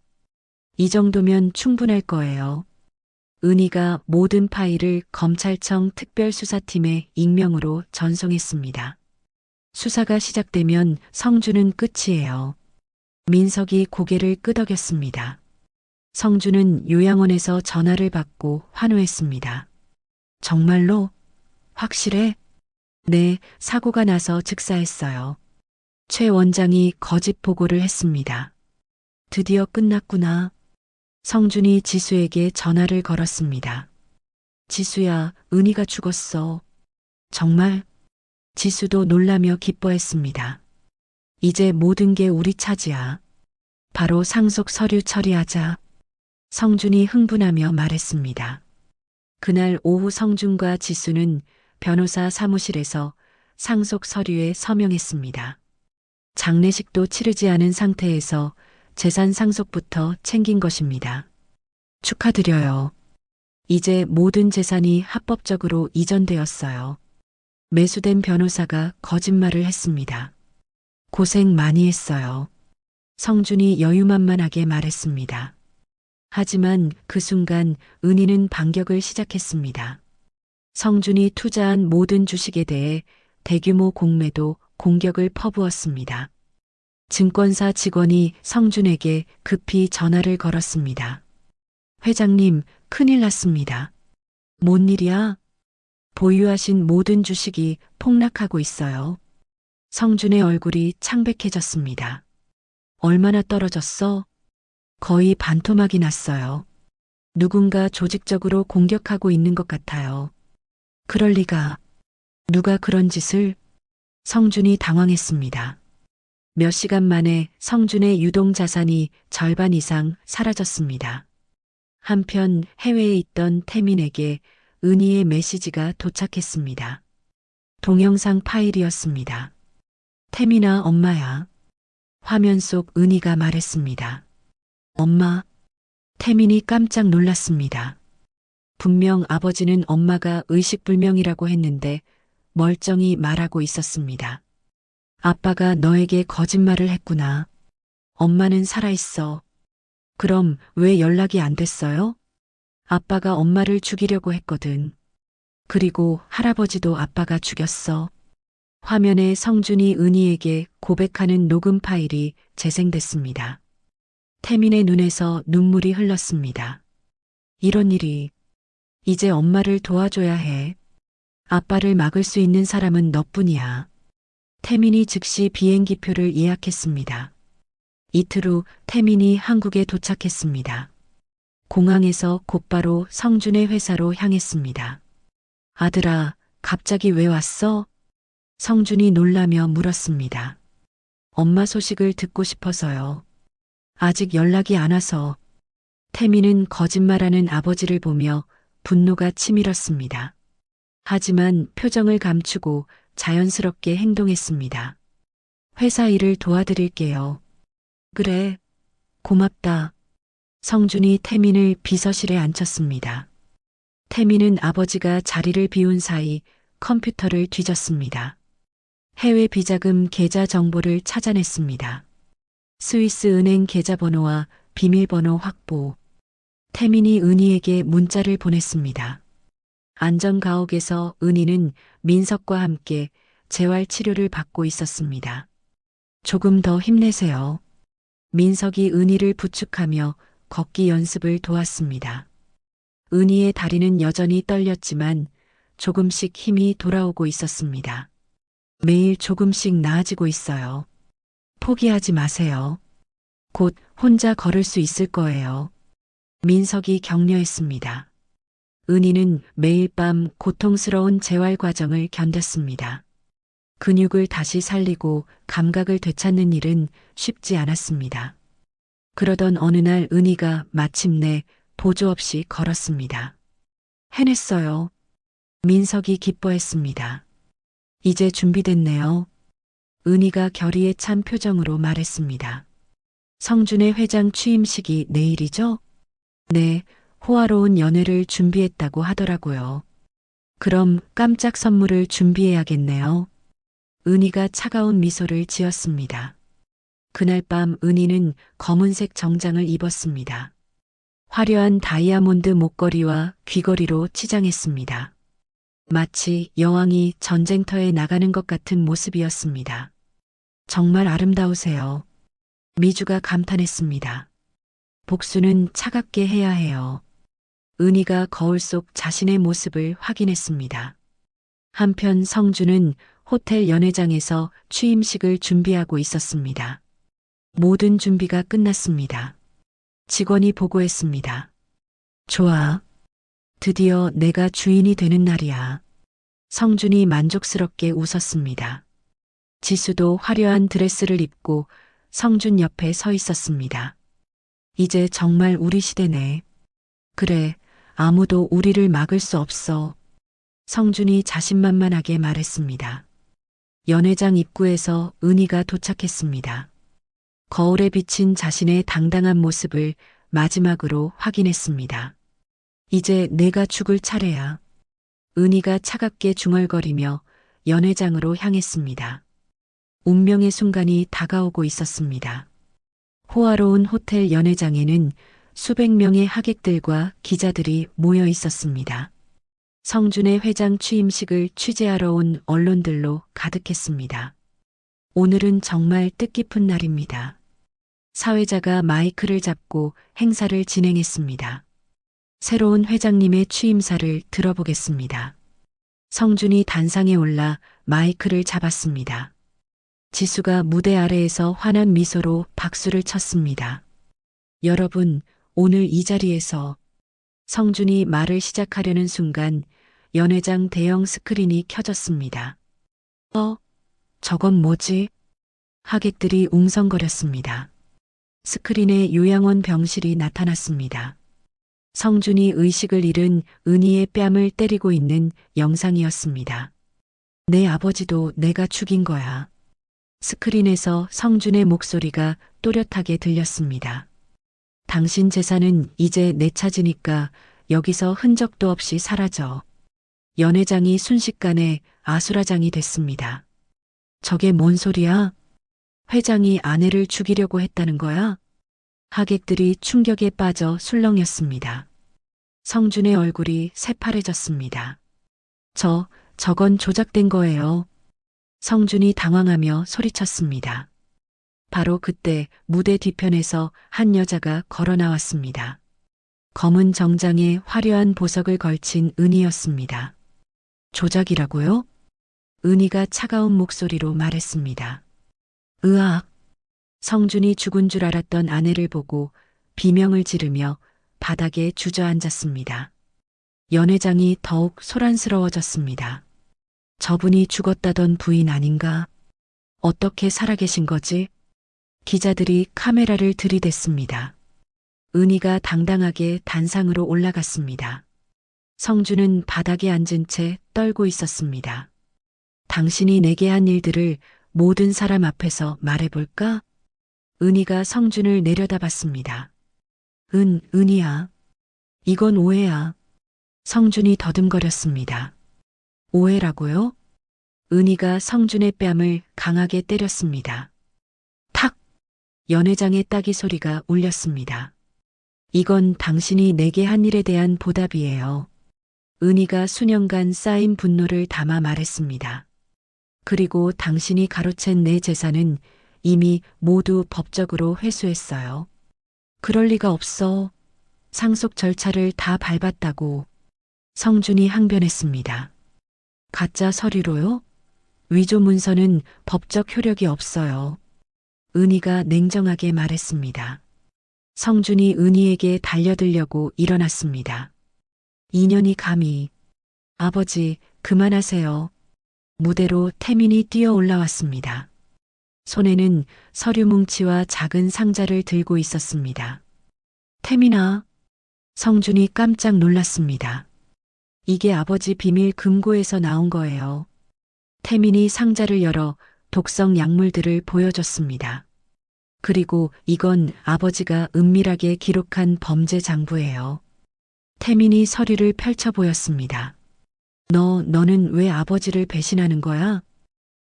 이 정도면 충분할 거예요. 은희가 모든 파일을 검찰청 특별수사팀에 익명으로 전송했습니다. 수사가 시작되면 성주는 끝이에요. 민석이 고개를 끄덕였습니다. 성주는 요양원에서 전화를 받고 환호했습니다. 정말로? 확실해? 네, 사고가 나서 즉사했어요. 최 원장이 거짓 보고를 했습니다. 드디어 끝났구나. 성준이 지수에게 전화를 걸었습니다. 지수야, 은희가 죽었어. 정말? 지수도 놀라며 기뻐했습니다. 이제 모든 게 우리 차지야. 바로 상속 서류 처리하자. 성준이 흥분하며 말했습니다. 그날 오후 성준과 지수는 변호사 사무실에서 상속 서류에 서명했습니다. 장례식도 치르지 않은 상태에서 재산 상속부터 챙긴 것입니다. 축하드려요. 이제 모든 재산이 합법적으로 이전되었어요. 매수된 변호사가 거짓말을 했습니다. 고생 많이 했어요. 성준이 여유만만하게 말했습니다. 하지만 그 순간 은희는 반격을 시작했습니다. 성준이 투자한 모든 주식에 대해 대규모 공매도 공격을 퍼부었습니다. 증권사 직원이 성준에게 급히 전화를 걸었습니다. 회장님, 큰일 났습니다. 뭔 일이야? 보유하신 모든 주식이 폭락하고 있어요. 성준의 얼굴이 창백해졌습니다. 얼마나 떨어졌어? 거의 반토막이 났어요. 누군가 조직적으로 공격하고 있는 것 같아요. 그럴 리가. 누가 그런 짓을? 성준이 당황했습니다. 몇 시간 만에 성준의 유동 자산이 절반 이상 사라졌습니다. 한편 해외에 있던 태민에게 은희의 메시지가 도착했습니다. 동영상 파일이었습니다. 태민아, 엄마야. 화면 속 은희가 말했습니다. 엄마. 태민이 깜짝 놀랐습니다. 분명 아버지는 엄마가 의식불명이라고 했는데 멀쩡히 말하고 있었습니다. 아빠가 너에게 거짓말을 했구나. 엄마는 살아있어. 그럼 왜 연락이 안 됐어요? 아빠가 엄마를 죽이려고 했거든. 그리고 할아버지도 아빠가 죽였어. 화면에 성준이 은희에게 고백하는 녹음 파일이 재생됐습니다. 태민의 눈에서 눈물이 흘렀습니다. 이런 일이, 이제 엄마를 도와줘야 해. 아빠를 막을 수 있는 사람은 너뿐이야. 태민이 즉시 비행기표를 예약했습니다. 이틀 후 태민이 한국에 도착했습니다. 공항에서 곧바로 성준의 회사로 향했습니다. 아들아, 갑자기 왜 왔어? 성준이 놀라며 물었습니다. 엄마 소식을 듣고 싶어서요. 아직 연락이 안 와서. 태민은 거짓말하는 아버지를 보며 분노가 치밀었습니다. 하지만 표정을 감추고 자연스럽게 행동했습니다. 회사 일을 도와드릴게요. 그래, 고맙다. 성준이 태민을 비서실에 앉혔습니다. 태민은 아버지가 자리를 비운 사이 컴퓨터를 뒤졌습니다. 해외 비자금 계좌 정보를 찾아냈습니다. 스위스 은행 계좌번호와 비밀번호 확보. 태민이 은희에게 문자를 보냈습니다. 안전가옥에서 은희는 민석과 함께 재활 치료를 받고 있었습니다. 조금 더 힘내세요. 민석이 은희를 부축하며 걷기 연습을 도왔습니다. 은희의 다리는 여전히 떨렸지만 조금씩 힘이 돌아오고 있었습니다. 매일 조금씩 나아지고 있어요. 포기하지 마세요. 곧 혼자 걸을 수 있을 거예요. 민석이 격려했습니다. 은희는 매일 밤 고통스러운 재활 과정을 견뎠습니다. 근육을 다시 살리고 감각을 되찾는 일은 쉽지 않았습니다. 그러던 어느 날 은희가 마침내 보조 없이 걸었습니다. 해냈어요. 민석이 기뻐했습니다. 이제 준비됐네요. 은희가 결의에 찬 표정으로 말했습니다. 성준의 회장 취임식이 내일이죠? 네, 호화로운 연회를 준비했다고 하더라고요. 그럼 깜짝 선물을 준비해야겠네요. 은희가 차가운 미소를 지었습니다. 그날 밤 은희는 검은색 정장을 입었습니다. 화려한 다이아몬드 목걸이와 귀걸이로 치장했습니다. 마치 여왕이 전쟁터에 나가는 것 같은 모습이었습니다. 정말 아름다우세요. 미주가 감탄했습니다. 복수는 차갑게 해야 해요. 은희가 거울 속 자신의 모습을 확인했습니다. 한편 성준은 호텔 연회장에서 취임식을 준비하고 있었습니다. 모든 준비가 끝났습니다. 직원이 보고했습니다. 좋아. 드디어 내가 주인이 되는 날이야. 성준이 만족스럽게 웃었습니다. 지수도 화려한 드레스를 입고 성준 옆에 서 있었습니다. 이제 정말 우리 시대네. 그래, 아무도 우리를 막을 수 없어. 성준이 자신만만하게 말했습니다. 연회장 입구에서 은희가 도착했습니다. 거울에 비친 자신의 당당한 모습을 마지막으로 확인했습니다. 이제 내가 죽을 차례야. 은희가 차갑게 중얼거리며 연회장으로 향했습니다. 운명의 순간이 다가오고 있었습니다. 호화로운 호텔 연회장에는 수백 명의 하객들과 기자들이 모여 있었습니다. 성준의 회장 취임식을 취재하러 온 언론들로 가득했습니다. 오늘은 정말 뜻깊은 날입니다. 사회자가 마이크를 잡고 행사를 진행했습니다. 새로운 회장님의 취임사를 들어보겠습니다. 성준이 단상에 올라 마이크를 잡았습니다. 지수가 무대 아래에서 환한 미소로 박수를 쳤습니다. 여러분, 오늘 이 자리에서 성준이 말을 시작하려는 순간 연회장 대형 스크린이 켜졌습니다. 저건 뭐지? 하객들이 웅성거렸습니다. 스크린에 요양원 병실이 나타났습니다. 성준이 의식을 잃은 은희의 뺨을 때리고 있는 영상이었습니다. 내 아버지도 내가 죽인 거야. 스크린에서 성준의 목소리가 또렷하게 들렸습니다. 당신 재산은 이제 내 차지니까 여기서 흔적도 없이 사라져. 연회장이 순식간에 아수라장이 됐습니다. 저게 뭔 소리야? 회장이 아내를 죽이려고 했다는 거야? 하객들이 충격에 빠져 술렁였습니다. 성준의 얼굴이 새파래졌습니다. 저건 조작된 거예요. 성준이 당황하며 소리쳤습니다. 바로 그때 무대 뒤편에서 한 여자가 걸어 나왔습니다. 검은 정장에 화려한 보석을 걸친 은희였습니다. 조작이라고요? 은희가 차가운 목소리로 말했습니다. 으악! 성준이 죽은 줄 알았던 아내를 보고 비명을 지르며 바닥에 주저앉았습니다. 연회장이 더욱 소란스러워졌습니다. 저분이 죽었다던 부인 아닌가? 어떻게 살아계신 거지? 기자들이 카메라를 들이댔습니다. 은희가 당당하게 단상으로 올라갔습니다. 성준은 바닥에 앉은 채 떨고 있었습니다. 당신이 내게 한 일들을 모든 사람 앞에서 말해볼까? 은희가 성준을 내려다봤습니다. 은희야. 이건 오해야. 성준이 더듬거렸습니다. 오해라고요? 은희가 성준의 뺨을 강하게 때렸습니다. 탁! 연회장의 따기 소리가 울렸습니다. 이건 당신이 내게 한 일에 대한 보답이에요. 은희가 수년간 쌓인 분노를 담아 말했습니다. 그리고 당신이 가로챈 내 재산은 이미 모두 법적으로 회수했어요. 그럴 리가 없어. 상속 절차를 다 밟았다고. 성준이 항변했습니다. 가짜 서류로요? 위조 문서는 법적 효력이 없어요. 은희가 냉정하게 말했습니다. 성준이 은희에게 달려들려고 일어났습니다. 인연이 감히. 아버지, 그만하세요. 무대로 태민이 뛰어 올라왔습니다. 손에는 서류 뭉치와 작은 상자를 들고 있었습니다. 태민아. 성준이 깜짝 놀랐습니다. 이게 아버지 비밀 금고에서 나온 거예요. 태민이 상자를 열어 독성 약물들을 보여줬습니다. 그리고 이건 아버지가 은밀하게 기록한 범죄 장부예요. 태민이 서류를 펼쳐 보였습니다. 너는 왜 아버지를 배신하는 거야?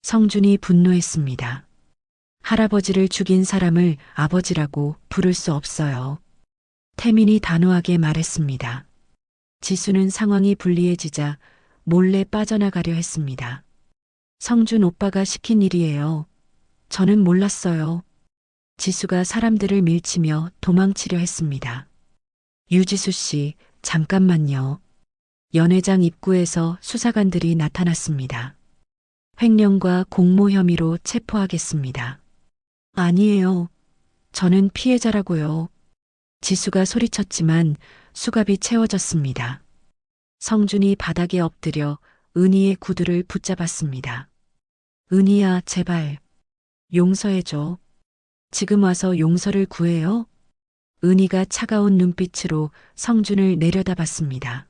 성준이 분노했습니다. 할아버지를 죽인 사람을 아버지라고 부를 수 없어요. 태민이 단호하게 말했습니다. 지수는 상황이 불리해지자 몰래 빠져나가려 했습니다. 성준 오빠가 시킨 일이에요. 저는 몰랐어요. 지수가 사람들을 밀치며 도망치려 했습니다. 유지수 씨, 잠깐만요. 연회장 입구에서 수사관들이 나타났습니다. 횡령과 공모 혐의로 체포하겠습니다. 아니에요. 저는 피해자라고요. 지수가 소리쳤지만 수갑이 채워졌습니다. 성준이 바닥에 엎드려 은희의 구두를 붙잡았습니다. 은희야, 제발. 용서해줘. 지금 와서 용서를 구해요? 은희가 차가운 눈빛으로 성준을 내려다봤습니다.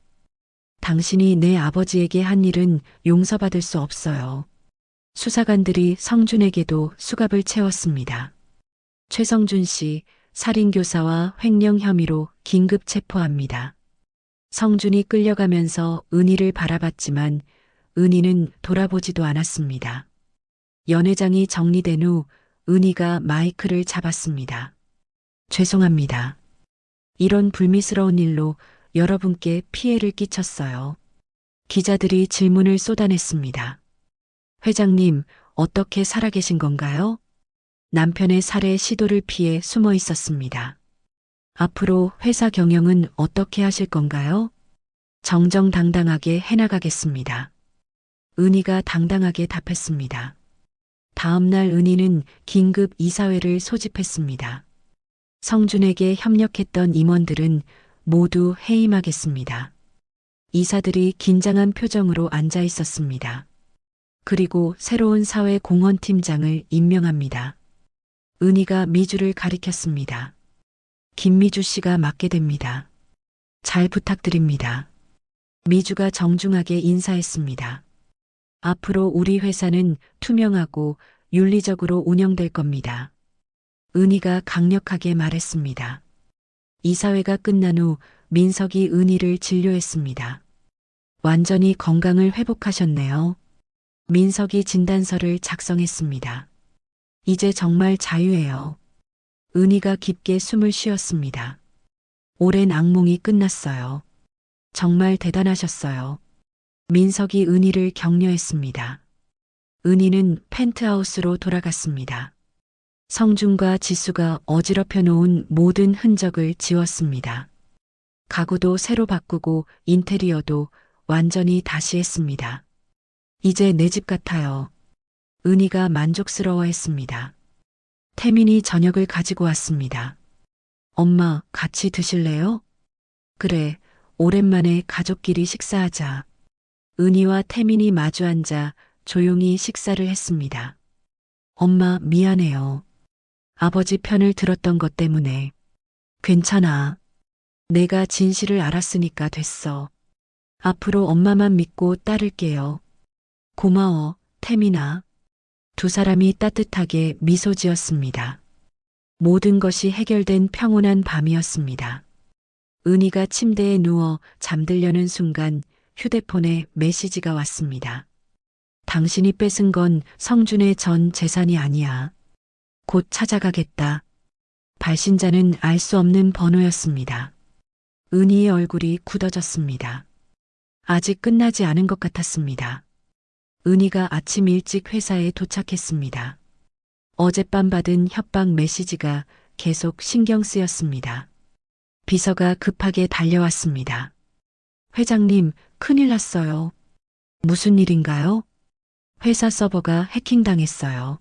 당신이 내 아버지에게 한 일은 용서받을 수 없어요. 수사관들이 성준에게도 수갑을 채웠습니다. 최성준 씨, 살인교사와 횡령 혐의로 긴급 체포합니다. 성준이 끌려가면서 은희를 바라봤지만 은희는 돌아보지도 않았습니다. 연회장이 정리된 후 은희가 마이크를 잡았습니다. 죄송합니다. 이런 불미스러운 일로 여러분께 피해를 끼쳤어요. 기자들이 질문을 쏟아냈습니다. 회장님, 어떻게 살아계신 건가요? 남편의 살해 시도를 피해 숨어 있었습니다. 앞으로 회사 경영은 어떻게 하실 건가요? 정정당당하게 해나가겠습니다. 은희가 당당하게 답했습니다. 다음 날 은희는 긴급 이사회를 소집했습니다. 성준에게 협력했던 임원들은 모두 해임하겠습니다. 이사들이 긴장한 표정으로 앉아 있었습니다. 그리고 새로운 사회공헌팀장을 임명합니다. 은희가 미주를 가리켰습니다. 김미주 씨가 맡게 됩니다. 잘 부탁드립니다. 미주가 정중하게 인사했습니다. 앞으로 우리 회사는 투명하고 윤리적으로 운영될 겁니다. 은희가 강력하게 말했습니다. 이사회가 끝난 후 민석이 은희를 진료했습니다. 완전히 건강을 회복하셨네요. 민석이 진단서를 작성했습니다. 이제 정말 자유예요. 은희가 깊게 숨을 쉬었습니다. 오랜 악몽이 끝났어요. 정말 대단하셨어요. 민석이 은희를 격려했습니다. 은희는 펜트하우스로 돌아갔습니다. 성준과 지수가 어지럽혀 놓은 모든 흔적을 지웠습니다. 가구도 새로 바꾸고 인테리어도 완전히 다시 했습니다. 이제 내 집 같아요. 은희가 만족스러워했습니다. 태민이 저녁을 가지고 왔습니다. 엄마, 같이 드실래요? 그래, 오랜만에 가족끼리 식사하자. 은희와 태민이 마주 앉아 조용히 식사를 했습니다. 엄마, 미안해요. 아버지 편을 들었던 것 때문에. 괜찮아. 내가 진실을 알았으니까 됐어. 앞으로 엄마만 믿고 따를게요. 고마워, 태민아. 두 사람이 따뜻하게 미소 지었습니다. 모든 것이 해결된 평온한 밤이었습니다. 은희가 침대에 누워 잠들려는 순간 휴대폰에 메시지가 왔습니다. 당신이 뺏은 건 성준의 전 재산이 아니야. 곧 찾아가겠다. 발신자는 알 수 없는 번호였습니다. 은희의 얼굴이 굳어졌습니다. 아직 끝나지 않은 것 같았습니다. 은희가 아침 일찍 회사에 도착했습니다. 어젯밤 받은 협박 메시지가 계속 신경 쓰였습니다. 비서가 급하게 달려왔습니다. 회장님, 큰일 났어요. 무슨 일인가요? 회사 서버가 해킹당했어요.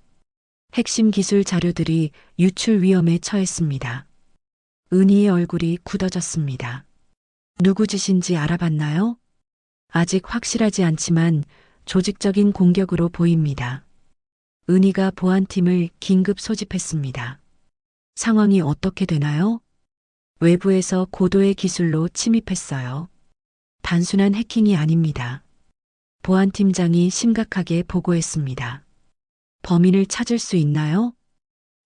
핵심 기술 자료들이 유출 위험에 처했습니다. 은희의 얼굴이 굳어졌습니다. 누구 짓인지 알아봤나요? 아직 확실하지 않지만 조직적인 공격으로 보입니다. 은희가 보안팀을 긴급 소집했습니다. 상황이 어떻게 되나요? 외부에서 고도의 기술로 침입했어요. 단순한 해킹이 아닙니다. 보안팀장이 심각하게 보고했습니다. 범인을 찾을 수 있나요?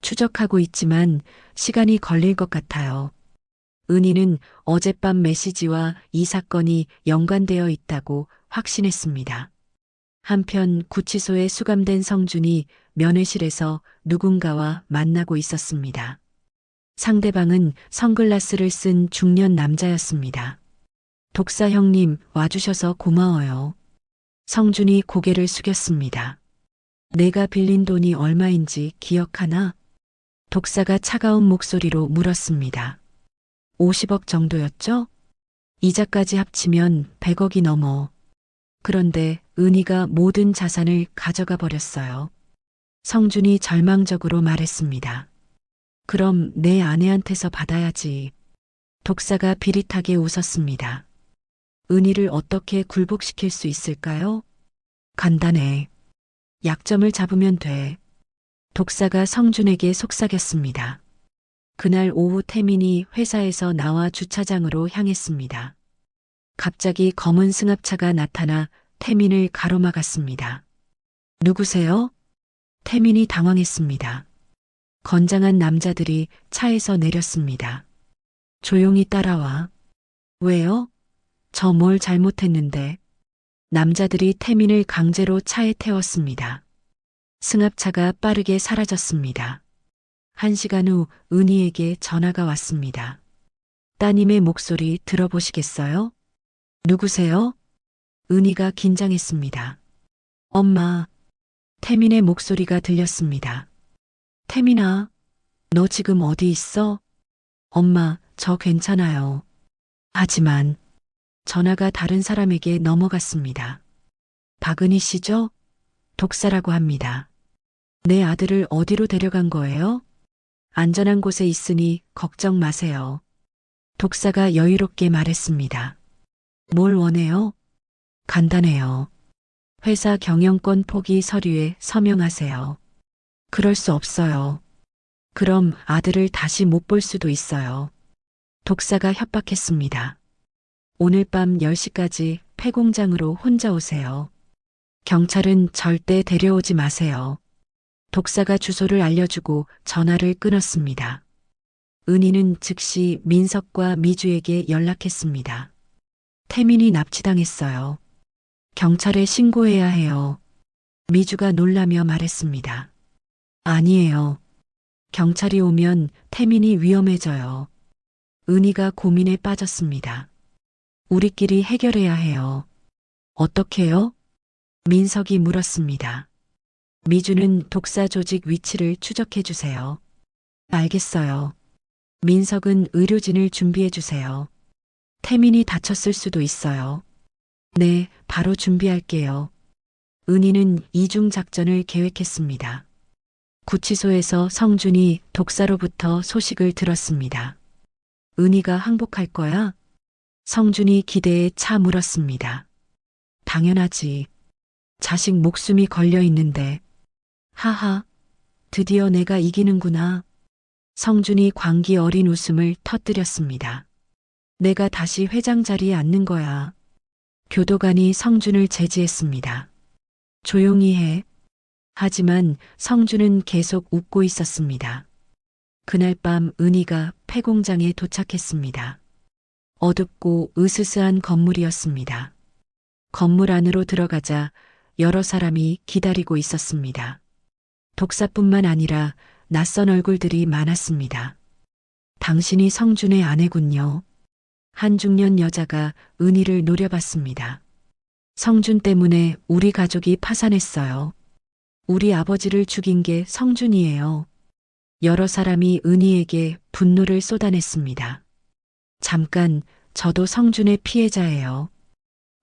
추적하고 있지만 시간이 걸릴 것 같아요. 은희는 어젯밤 메시지와 이 사건이 연관되어 있다고 확신했습니다. 한편 구치소에 수감된 성준이 면회실에서 누군가와 만나고 있었습니다. 상대방은 선글라스를 쓴 중년 남자였습니다. 독사 형님, 와주셔서 고마워요. 성준이 고개를 숙였습니다. 내가 빌린 돈이 얼마인지 기억하나? 독사가 차가운 목소리로 물었습니다. 50억 정도였죠? 이자까지 합치면 100억이 넘어. 그런데 은희가 모든 자산을 가져가 버렸어요. 성준이 절망적으로 말했습니다. 그럼 내 아내한테서 받아야지. 독사가 비릿하게 웃었습니다. 은희를 어떻게 굴복시킬 수 있을까요? 간단해. 약점을 잡으면 돼. 독사가 성준에게 속삭였습니다. 그날 오후 태민이 회사에서 나와 주차장으로 향했습니다. 갑자기 검은 승합차가 나타나 태민을 가로막았습니다. 누구세요? 태민이 당황했습니다. 건장한 남자들이 차에서 내렸습니다. 조용히 따라와. 왜요? 저 뭘 잘못했는데. 남자들이 태민을 강제로 차에 태웠습니다. 승합차가 빠르게 사라졌습니다. 1시간 후 은희에게 전화가 왔습니다. 따님의 목소리 들어보시겠어요? 누구세요? 은희가 긴장했습니다. 엄마. 태민의 목소리가 들렸습니다. 태민아, 너 지금 어디 있어? 엄마, 저 괜찮아요. 하지만 전화가 다른 사람에게 넘어갔습니다. 박은희 씨죠? 독사라고 합니다. 내 아들을 어디로 데려간 거예요? 안전한 곳에 있으니 걱정 마세요. 독사가 여유롭게 말했습니다. 뭘 원해요? 간단해요. 회사 경영권 포기 서류에 서명하세요. 그럴 수 없어요. 그럼 아들을 다시 못 볼 수도 있어요. 독사가 협박했습니다. 오늘 밤 10시까지 폐공장으로 혼자 오세요. 경찰은 절대 데려오지 마세요. 독사가 주소를 알려주고 전화를 끊었습니다. 은희는 즉시 민석과 미주에게 연락했습니다. 태민이 납치당했어요. 경찰에 신고해야 해요. 미주가 놀라며 말했습니다. 아니에요. 경찰이 오면 태민이 위험해져요. 은희가 고민에 빠졌습니다. 우리끼리 해결해야 해요. 어떻게요? 민석이 물었습니다. 미주는 독사 조직 위치를 추적해 주세요. 알겠어요. 민석은 의료진을 준비해 주세요. 태민이 다쳤을 수도 있어요. 네, 바로 준비할게요. 은희는 이중 작전을 계획했습니다. 구치소에서 성준이 독사로부터 소식을 들었습니다. 은희가 항복할 거야? 성준이 기대에 차 물었습니다. 당연하지. 자식 목숨이 걸려 있는데. 하하, 드디어 내가 이기는구나. 성준이 광기 어린 웃음을 터뜨렸습니다. 내가 다시 회장 자리에 앉는 거야. 교도관이 성준을 제지했습니다. 조용히 해. 하지만 성준은 계속 웃고 있었습니다. 그날 밤 은희가 폐공장에 도착했습니다. 어둡고 으스스한 건물이었습니다. 건물 안으로 들어가자 여러 사람이 기다리고 있었습니다. 독사뿐만 아니라 낯선 얼굴들이 많았습니다. 당신이 성준의 아내군요. 한 중년 여자가 은희를 노려봤습니다. 성준 때문에 우리 가족이 파산했어요. 우리 아버지를 죽인 게 성준이에요. 여러 사람이 은희에게 분노를 쏟아냈습니다. 잠깐, 저도 성준의 피해자예요.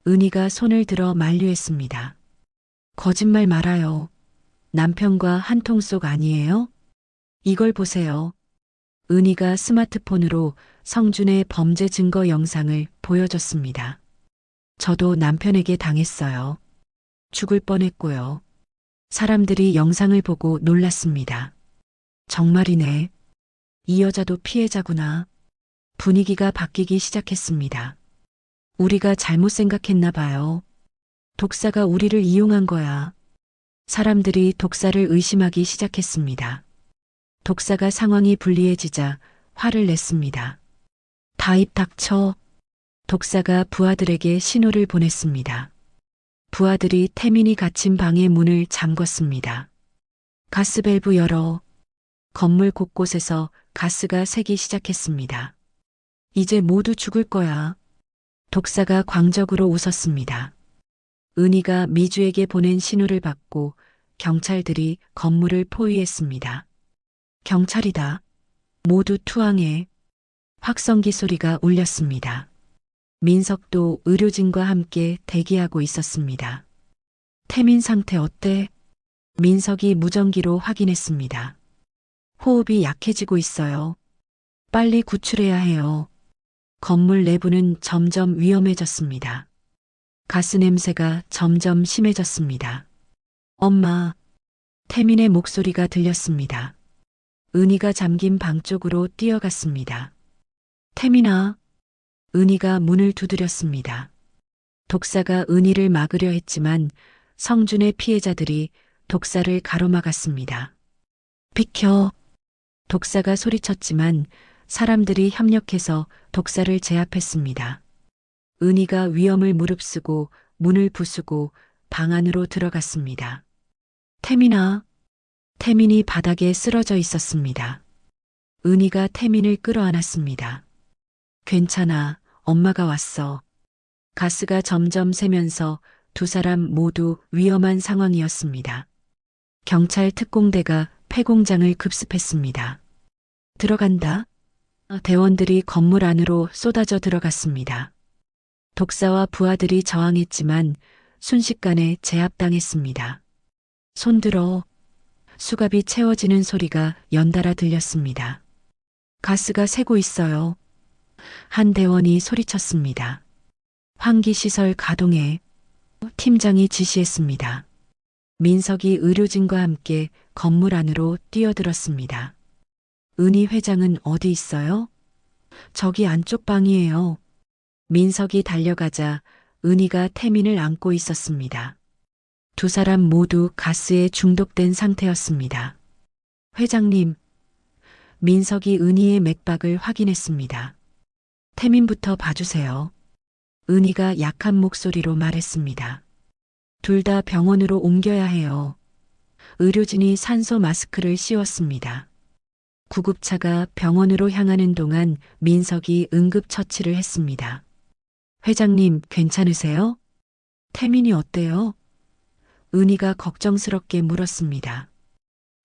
은희가 손을 들어 만류했습니다. 거짓말 말아요. 남편과 한 통 속 아니에요? 이걸 보세요. 은희가 스마트폰으로 성준의 범죄 증거 영상을 보여줬습니다. 저도 남편에게 당했어요. 죽을 뻔했고요. 사람들이 영상을 보고 놀랐습니다. 정말이네. 이 여자도 피해자구나. 분위기가 바뀌기 시작했습니다. 우리가 잘못 생각했나 봐요. 독사가 우리를 이용한 거야. 사람들이 독사를 의심하기 시작했습니다. 독사가 상황이 불리해지자 화를 냈습니다. 다 입 닥쳐. 독사가 부하들에게 신호를 보냈습니다. 부하들이 태민이 갇힌 방의 문을 잠궜습니다. 가스밸브 열어. 건물 곳곳에서 가스가 새기 시작했습니다. 이제 모두 죽을 거야. 독사가 광적으로 웃었습니다. 은희가 미주에게 보낸 신호를 받고 경찰들이 건물을 포위했습니다. 경찰이다. 모두 투항해. 확성기 소리가 울렸습니다. 민석도 의료진과 함께 대기하고 있었습니다. 태민 상태 어때? 민석이 무전기로 확인했습니다. 호흡이 약해지고 있어요. 빨리 구출해야 해요. 건물 내부는 점점 위험해졌습니다. 가스 냄새가 점점 심해졌습니다. 엄마, 태민의 목소리가 들렸습니다. 은희가 잠긴 방 쪽으로 뛰어갔습니다. 태민아, 은희가 문을 두드렸습니다. 독사가 은희를 막으려 했지만 성준의 피해자들이 독사를 가로막았습니다. 비켜! 독사가 소리쳤지만 사람들이 협력해서 독사를 제압했습니다. 은희가 위험을 무릅쓰고 문을 부수고 방 안으로 들어갔습니다. 태민아! 태민이 바닥에 쓰러져 있었습니다. 은희가 태민을 끌어안았습니다. 괜찮아, 엄마가 왔어. 가스가 점점 새면서 두 사람 모두 위험한 상황이었습니다. 경찰 특공대가 폐공장을 급습했습니다. 들어간다. 대원들이 건물 안으로 쏟아져 들어갔습니다. 독사와 부하들이 저항했지만 순식간에 제압당했습니다. 손들어. 수갑이 채워지는 소리가 연달아 들렸습니다. 가스가 새고 있어요. 한 대원이 소리쳤습니다. 환기시설 가동해. 팀장이 지시했습니다. 민석이 의료진과 함께 건물 안으로 뛰어들었습니다. 은희 회장은 어디 있어요? 저기 안쪽 방이에요. 민석이 달려가자 은희가 태민을 안고 있었습니다. 두 사람 모두 가스에 중독된 상태였습니다. 회장님, 민석이 은희의 맥박을 확인했습니다. 태민부터 봐주세요. 은희가 약한 목소리로 말했습니다. 둘 다 병원으로 옮겨야 해요. 의료진이 산소 마스크를 씌웠습니다. 구급차가 병원으로 향하는 동안 민석이 응급처치를 했습니다. 회장님, 괜찮으세요? 태민이 어때요? 은희가 걱정스럽게 물었습니다.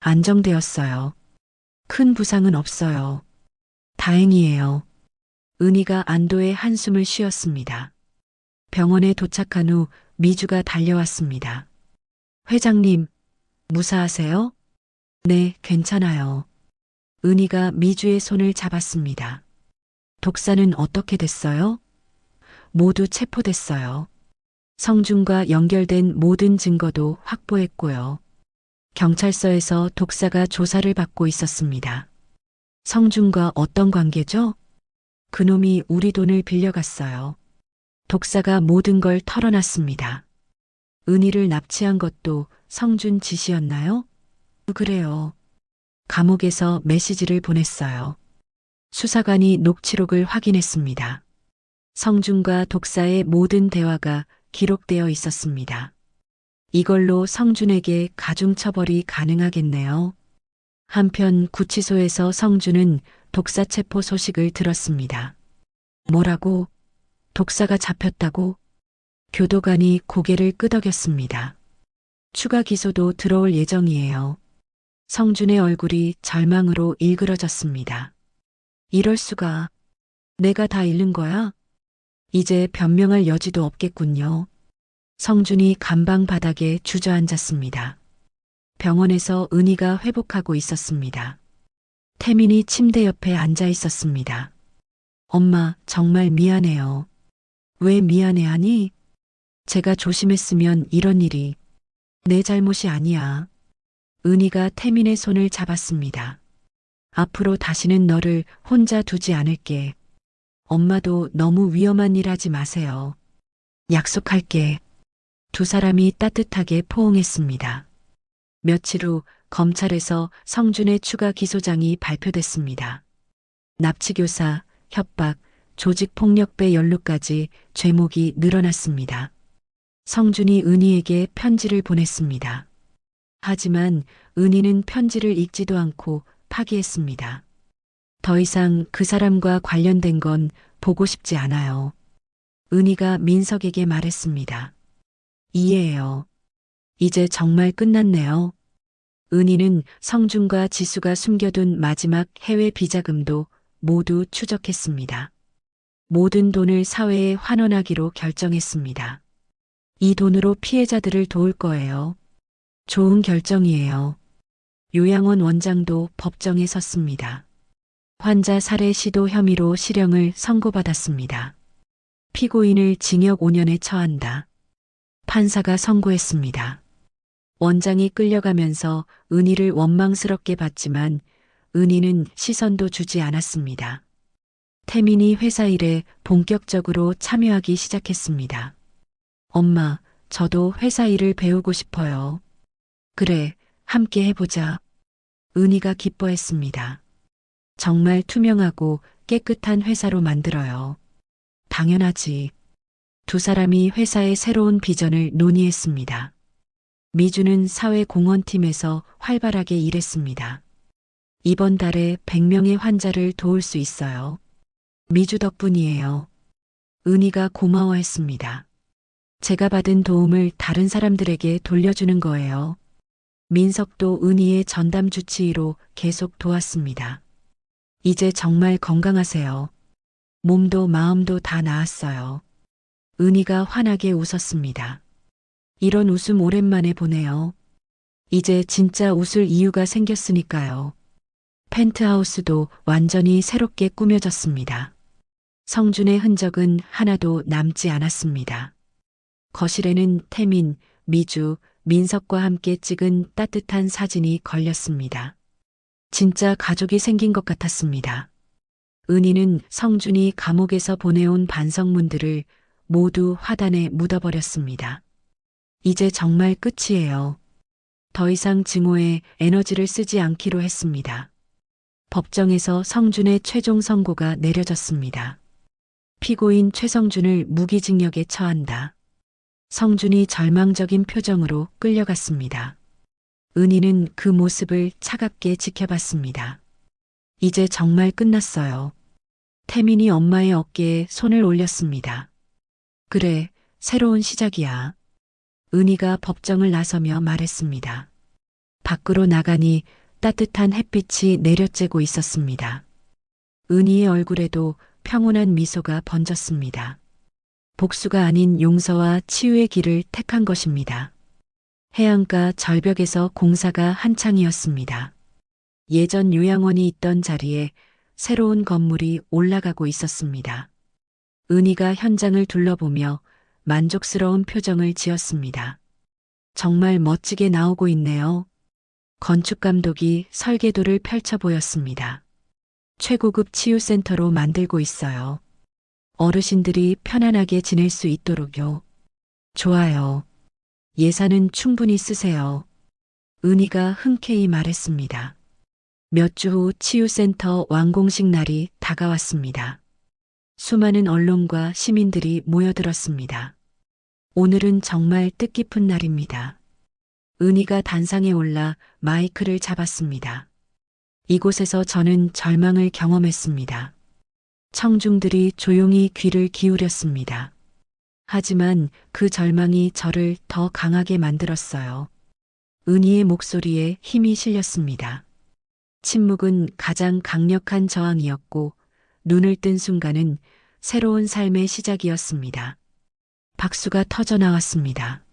안정되었어요. 큰 부상은 없어요. 다행이에요. 은희가 안도의 한숨을 쉬었습니다. 병원에 도착한 후 미주가 달려왔습니다. 회장님, 무사하세요? 네, 괜찮아요. 은희가 미주의 손을 잡았습니다. 독사는 어떻게 됐어요? 모두 체포됐어요. 성준과 연결된 모든 증거도 확보했고요. 경찰서에서 독사가 조사를 받고 있었습니다. 성준과 어떤 관계죠? 그놈이 우리 돈을 빌려갔어요. 독사가 모든 걸 털어놨습니다. 은희를 납치한 것도 성준 짓이었나요? 그래요. 감옥에서 메시지를 보냈어요. 수사관이 녹취록을 확인했습니다. 성준과 독사의 모든 대화가 기록되어 있었습니다. 이걸로 성준에게 가중처벌이 가능하겠네요. 한편 구치소에서 성준은 독사 체포 소식을 들었습니다. 뭐라고? 독사가 잡혔다고? 교도관이 고개를 끄덕였습니다. 추가 기소도 들어올 예정이에요. 성준의 얼굴이 절망으로 일그러졌습니다. 이럴 수가. 내가 다 잃는 거야? 이제 변명할 여지도 없겠군요. 성준이 감방 바닥에 주저앉았습니다. 병원에서 은희가 회복하고 있었습니다. 태민이 침대 옆에 앉아 있었습니다. 엄마, 정말 미안해요. 왜 미안해하니? 제가 조심했으면 이런 일이. 내 잘못이 아니야. 은희가 태민의 손을 잡았습니다. 앞으로 다시는 너를 혼자 두지 않을게. 엄마도 너무 위험한 일 하지 마세요. 약속할게. 두 사람이 따뜻하게 포옹했습니다. 며칠 후 검찰에서 성준의 추가 기소장이 발표됐습니다. 납치교사, 협박, 조직폭력배 연루까지 죄목이 늘어났습니다. 성준이 은희에게 편지를 보냈습니다. 하지만 은희는 편지를 읽지도 않고 파기했습니다. 더 이상 그 사람과 관련된 건 보고 싶지 않아요. 은희가 민석에게 말했습니다. 이해해요. 이제 정말 끝났네요. 은희는 성준과 지수가 숨겨둔 마지막 해외 비자금도 모두 추적했습니다. 모든 돈을 사회에 환원하기로 결정했습니다. 이 돈으로 피해자들을 도울 거예요. 좋은 결정이에요. 요양원 원장도 법정에 섰습니다. 환자 살해 시도 혐의로 실형을 선고받았습니다. 피고인을 징역 5년에 처한다. 판사가 선고했습니다. 원장이 끌려가면서 은희를 원망스럽게 봤지만 은희는 시선도 주지 않았습니다. 태민이 회사 일에 본격적으로 참여하기 시작했습니다. 엄마, 저도 회사 일을 배우고 싶어요. 그래, 함께 해보자. 은희가 기뻐했습니다. 정말 투명하고 깨끗한 회사로 만들어요. 당연하지. 두 사람이 회사의 새로운 비전을 논의했습니다. 미주는 사회공헌팀에서 활발하게 일했습니다. 이번 달에 100명의 환자를 도울 수 있어요. 미주 덕분이에요. 은희가 고마워했습니다. 제가 받은 도움을 다른 사람들에게 돌려주는 거예요. 민석도 은희의 전담 주치의로 계속 도왔습니다. 이제 정말 건강하세요. 몸도 마음도 다 나았어요. 은희가 환하게 웃었습니다. 이런 웃음 오랜만에 보네요. 이제 진짜 웃을 이유가 생겼으니까요. 펜트하우스도 완전히 새롭게 꾸며졌습니다. 성준의 흔적은 하나도 남지 않았습니다. 거실에는 태민, 미주, 민석과 함께 찍은 따뜻한 사진이 걸렸습니다. 진짜 가족이 생긴 것 같았습니다. 은희는 성준이 감옥에서 보내온 반성문들을 모두 화단에 묻어버렸습니다. 이제 정말 끝이에요. 더 이상 증오에 에너지를 쓰지 않기로 했습니다. 법정에서 성준의 최종 선고가 내려졌습니다. 피고인 최성준을 무기징역에 처한다. 성준이 절망적인 표정으로 끌려갔습니다. 은희는 그 모습을 차갑게 지켜봤습니다. 이제 정말 끝났어요. 태민이 엄마의 어깨에 손을 올렸습니다. 그래, 새로운 시작이야. 은희가 법정을 나서며 말했습니다. 밖으로 나가니 따뜻한 햇빛이 내려쬐고 있었습니다. 은희의 얼굴에도 평온한 미소가 번졌습니다. 복수가 아닌 용서와 치유의 길을 택한 것입니다. 해안가 절벽에서 공사가 한창이었습니다. 예전 요양원이 있던 자리에 새로운 건물이 올라가고 있었습니다. 은희가 현장을 둘러보며 만족스러운 표정을 지었습니다. 정말 멋지게 나오고 있네요. 건축감독이 설계도를 펼쳐 보였습니다. 최고급 치유센터로 만들고 있어요. 어르신들이 편안하게 지낼 수 있도록요. 좋아요. 예산은 충분히 쓰세요. 은희가 흔쾌히 말했습니다. 몇 주 후 치유센터 완공식 날이 다가왔습니다. 수많은 언론과 시민들이 모여들었습니다. 오늘은 정말 뜻깊은 날입니다. 은희가 단상에 올라 마이크를 잡았습니다. 이곳에서 저는 절망을 경험했습니다. 청중들이 조용히 귀를 기울였습니다. 하지만 그 절망이 저를 더 강하게 만들었어요. 은희의 목소리에 힘이 실렸습니다. 침묵은 가장 강력한 저항이었고 눈을 뜬 순간은 새로운 삶의 시작이었습니다. 박수가 터져 나왔습니다.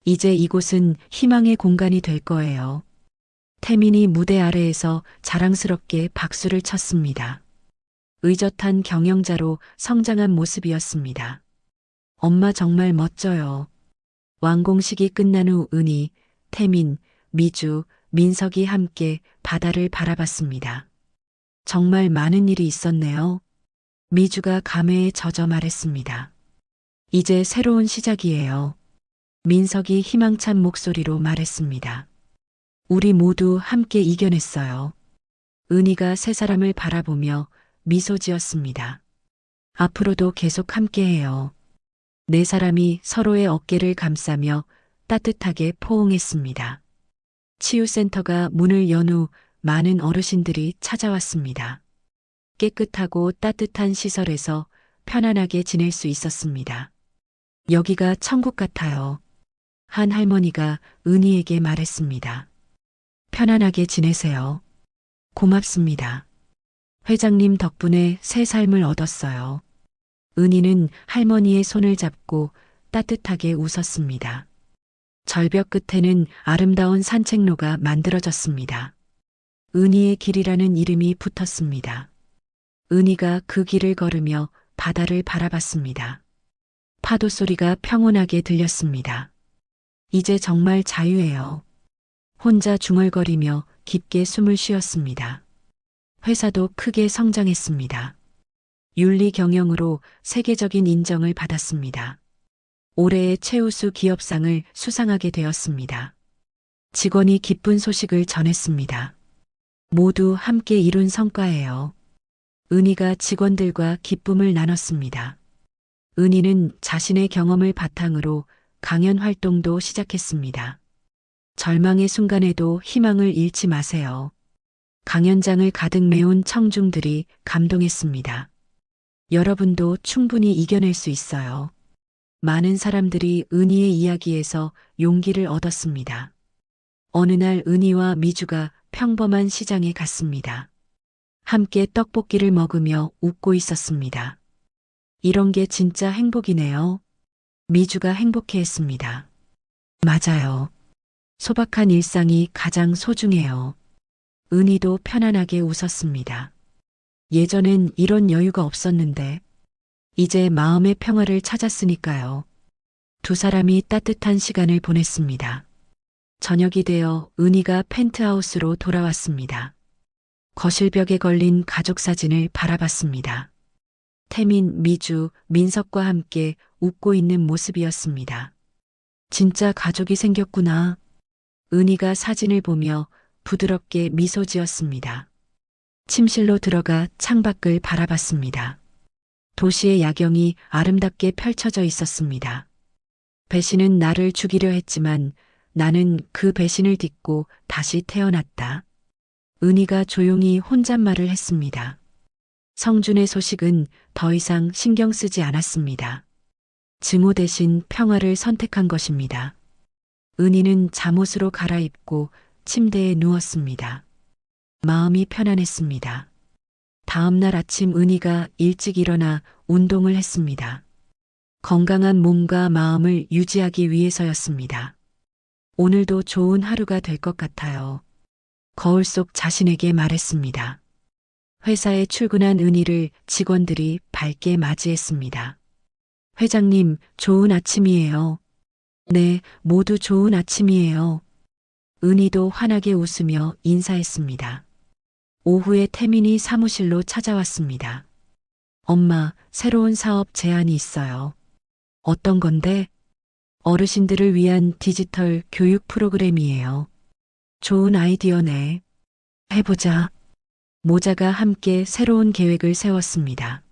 이제 이곳은 희망의 공간이 될 거예요. 태민이 무대 아래에서 자랑스럽게 박수를 쳤습니다. 의젓한 경영자로 성장한 모습이었습니다. 엄마 정말 멋져요. 완공식이 끝난 후 은희, 태민, 미주, 민석이 함께 바다를 바라봤습니다. 정말 많은 일이 있었네요. 미주가 감회에 젖어 말했습니다. 이제 새로운 시작이에요. 민석이 희망찬 목소리로 말했습니다. 우리 모두 함께 이겨냈어요. 은희가 세 사람을 바라보며 미소 지었습니다. 앞으로도 계속 함께해요. 네 사람이 서로의 어깨를 감싸며 따뜻하게 포옹했습니다. 치유센터가 문을 연 후 많은 어르신들이 찾아왔습니다. 깨끗하고 따뜻한 시설에서 편안하게 지낼 수 있었습니다. 여기가 천국 같아요. 한 할머니가 은희에게 말했습니다. 편안하게 지내세요. 고맙습니다. 회장님 덕분에 새 삶을 얻었어요. 은희는 할머니의 손을 잡고 따뜻하게 웃었습니다. 절벽 끝에는 아름다운 산책로가 만들어졌습니다. 은희의 길이라는 이름이 붙었습니다. 은희가 그 길을 걸으며 바다를 바라봤습니다. 파도 소리가 평온하게 들렸습니다. 이제 정말 자유예요. 혼자 중얼거리며 깊게 숨을 쉬었습니다. 회사도 크게 성장했습니다. 윤리 경영으로 세계적인 인정을 받았습니다. 올해의 최우수 기업상을 수상하게 되었습니다. 직원이 기쁜 소식을 전했습니다. 모두 함께 이룬 성과예요. 은희가 직원들과 기쁨을 나눴습니다. 은희는 자신의 경험을 바탕으로 강연 활동도 시작했습니다. 절망의 순간에도 희망을 잃지 마세요. 강연장을 가득 메운 청중들이 감동했습니다. 여러분도 충분히 이겨낼 수 있어요. 많은 사람들이 은희의 이야기에서 용기를 얻었습니다. 어느 날 은희와 미주가 평범한 시장에 갔습니다. 함께 떡볶이를 먹으며 웃고 있었습니다. 이런 게 진짜 행복이네요. 미주가 행복해했습니다. 맞아요. 소박한 일상이 가장 소중해요. 은희도 편안하게 웃었습니다. 예전엔 이런 여유가 없었는데 이제 마음의 평화를 찾았으니까요. 두 사람이 따뜻한 시간을 보냈습니다. 저녁이 되어 은희가 펜트하우스로 돌아왔습니다. 거실벽에 걸린 가족 사진을 바라봤습니다. 태민, 미주, 민석과 함께 웃고 있는 모습이었습니다. 진짜 가족이 생겼구나. 은희가 사진을 보며 부드럽게 미소 지었습니다. 침실로 들어가 창밖을 바라봤습니다. 도시의 야경이 아름답게 펼쳐져 있었습니다. 배신은 나를 죽이려 했지만 나는 그 배신을 딛고 다시 태어났다. 은희가 조용히 혼잣말을 했습니다. 성준의 소식은 더 이상 신경 쓰지 않았습니다. 증오 대신 평화를 선택한 것입니다. 은희는 잠옷으로 갈아입고 침대에 누웠습니다. 마음이 편안했습니다. 다음 날 아침 은희가 일찍 일어나 운동을 했습니다. 건강한 몸과 마음을 유지하기 위해서였습니다. 오늘도 좋은 하루가 될 것 같아요. 거울 속 자신에게 말했습니다. 회사에 출근한 은희를 직원들이 밝게 맞이했습니다. 회장님, 좋은 아침이에요. 네, 모두 좋은 아침이에요. 은희도 환하게 웃으며 인사했습니다. 오후에 태민이 사무실로 찾아왔습니다. 엄마, 새로운 사업 제안이 있어요. 어떤 건데? 어르신들을 위한 디지털 교육 프로그램이에요. 좋은 아이디어네. 해보자. 모자가 함께 새로운 계획을 세웠습니다.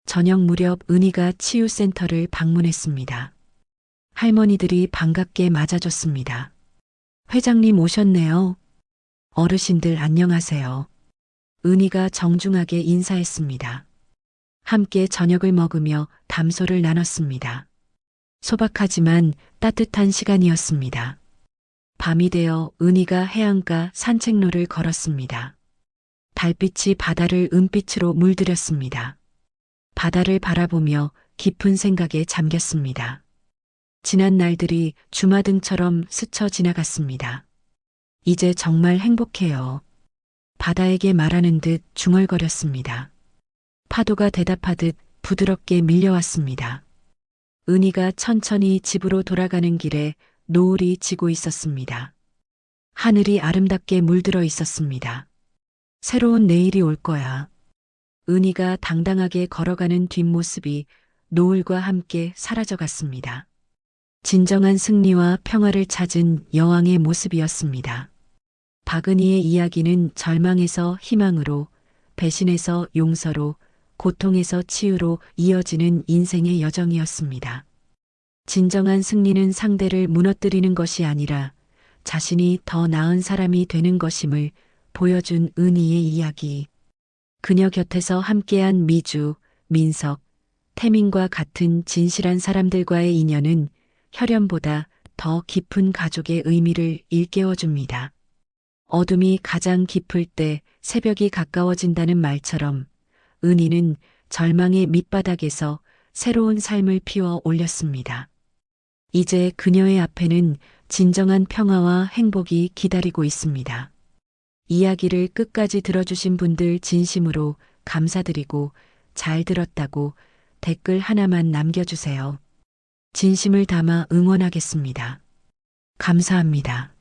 저녁 무렵 은희가 치유센터를 방문했습니다. 할머니들이 반갑게 맞아줬습니다. 회장님 오셨네요. 어르신들 안녕하세요. 은희가 정중하게 인사했습니다. 함께 저녁을 먹으며 담소를 나눴습니다. 소박하지만 따뜻한 시간이었습니다. 밤이 되어 은희가 해안가 산책로를 걸었습니다. 달빛이 바다를 은빛으로 물들였습니다. 바다를 바라보며 깊은 생각에 잠겼습니다. 지난 날들이 주마등처럼 스쳐 지나갔습니다. 이제 정말 행복해요. 바다에게 말하는 듯 중얼거렸습니다. 파도가 대답하듯 부드럽게 밀려왔습니다. 은희가 천천히 집으로 돌아가는 길에 노을이 지고 있었습니다. 하늘이 아름답게 물들어 있었습니다. 새로운 내일이 올 거야. 은희가 당당하게 걸어가는 뒷모습이 노을과 함께 사라져갔습니다. 진정한 승리와 평화를 찾은 여왕의 모습이었습니다. 박은희의 이야기는 절망에서 희망으로, 배신에서 용서로, 고통에서 치유로 이어지는 인생의 여정이었습니다. 진정한 승리는 상대를 무너뜨리는 것이 아니라 자신이 더 나은 사람이 되는 것임을 보여준 은희의 이야기. 그녀 곁에서 함께한 미주, 민석, 태민과 같은 진실한 사람들과의 인연은 혈연보다 더 깊은 가족의 의미를 일깨워줍니다. 어둠이 가장 깊을 때 새벽이 가까워진다는 말처럼 은희는 절망의 밑바닥에서 새로운 삶을 피워 올렸습니다. 이제 그녀의 앞에는 진정한 평화와 행복이 기다리고 있습니다. 이야기를 끝까지 들어주신 분들 진심으로 감사드리고 잘 들었다고 댓글 하나만 남겨주세요. 진심을 담아 응원하겠습니다. 감사합니다.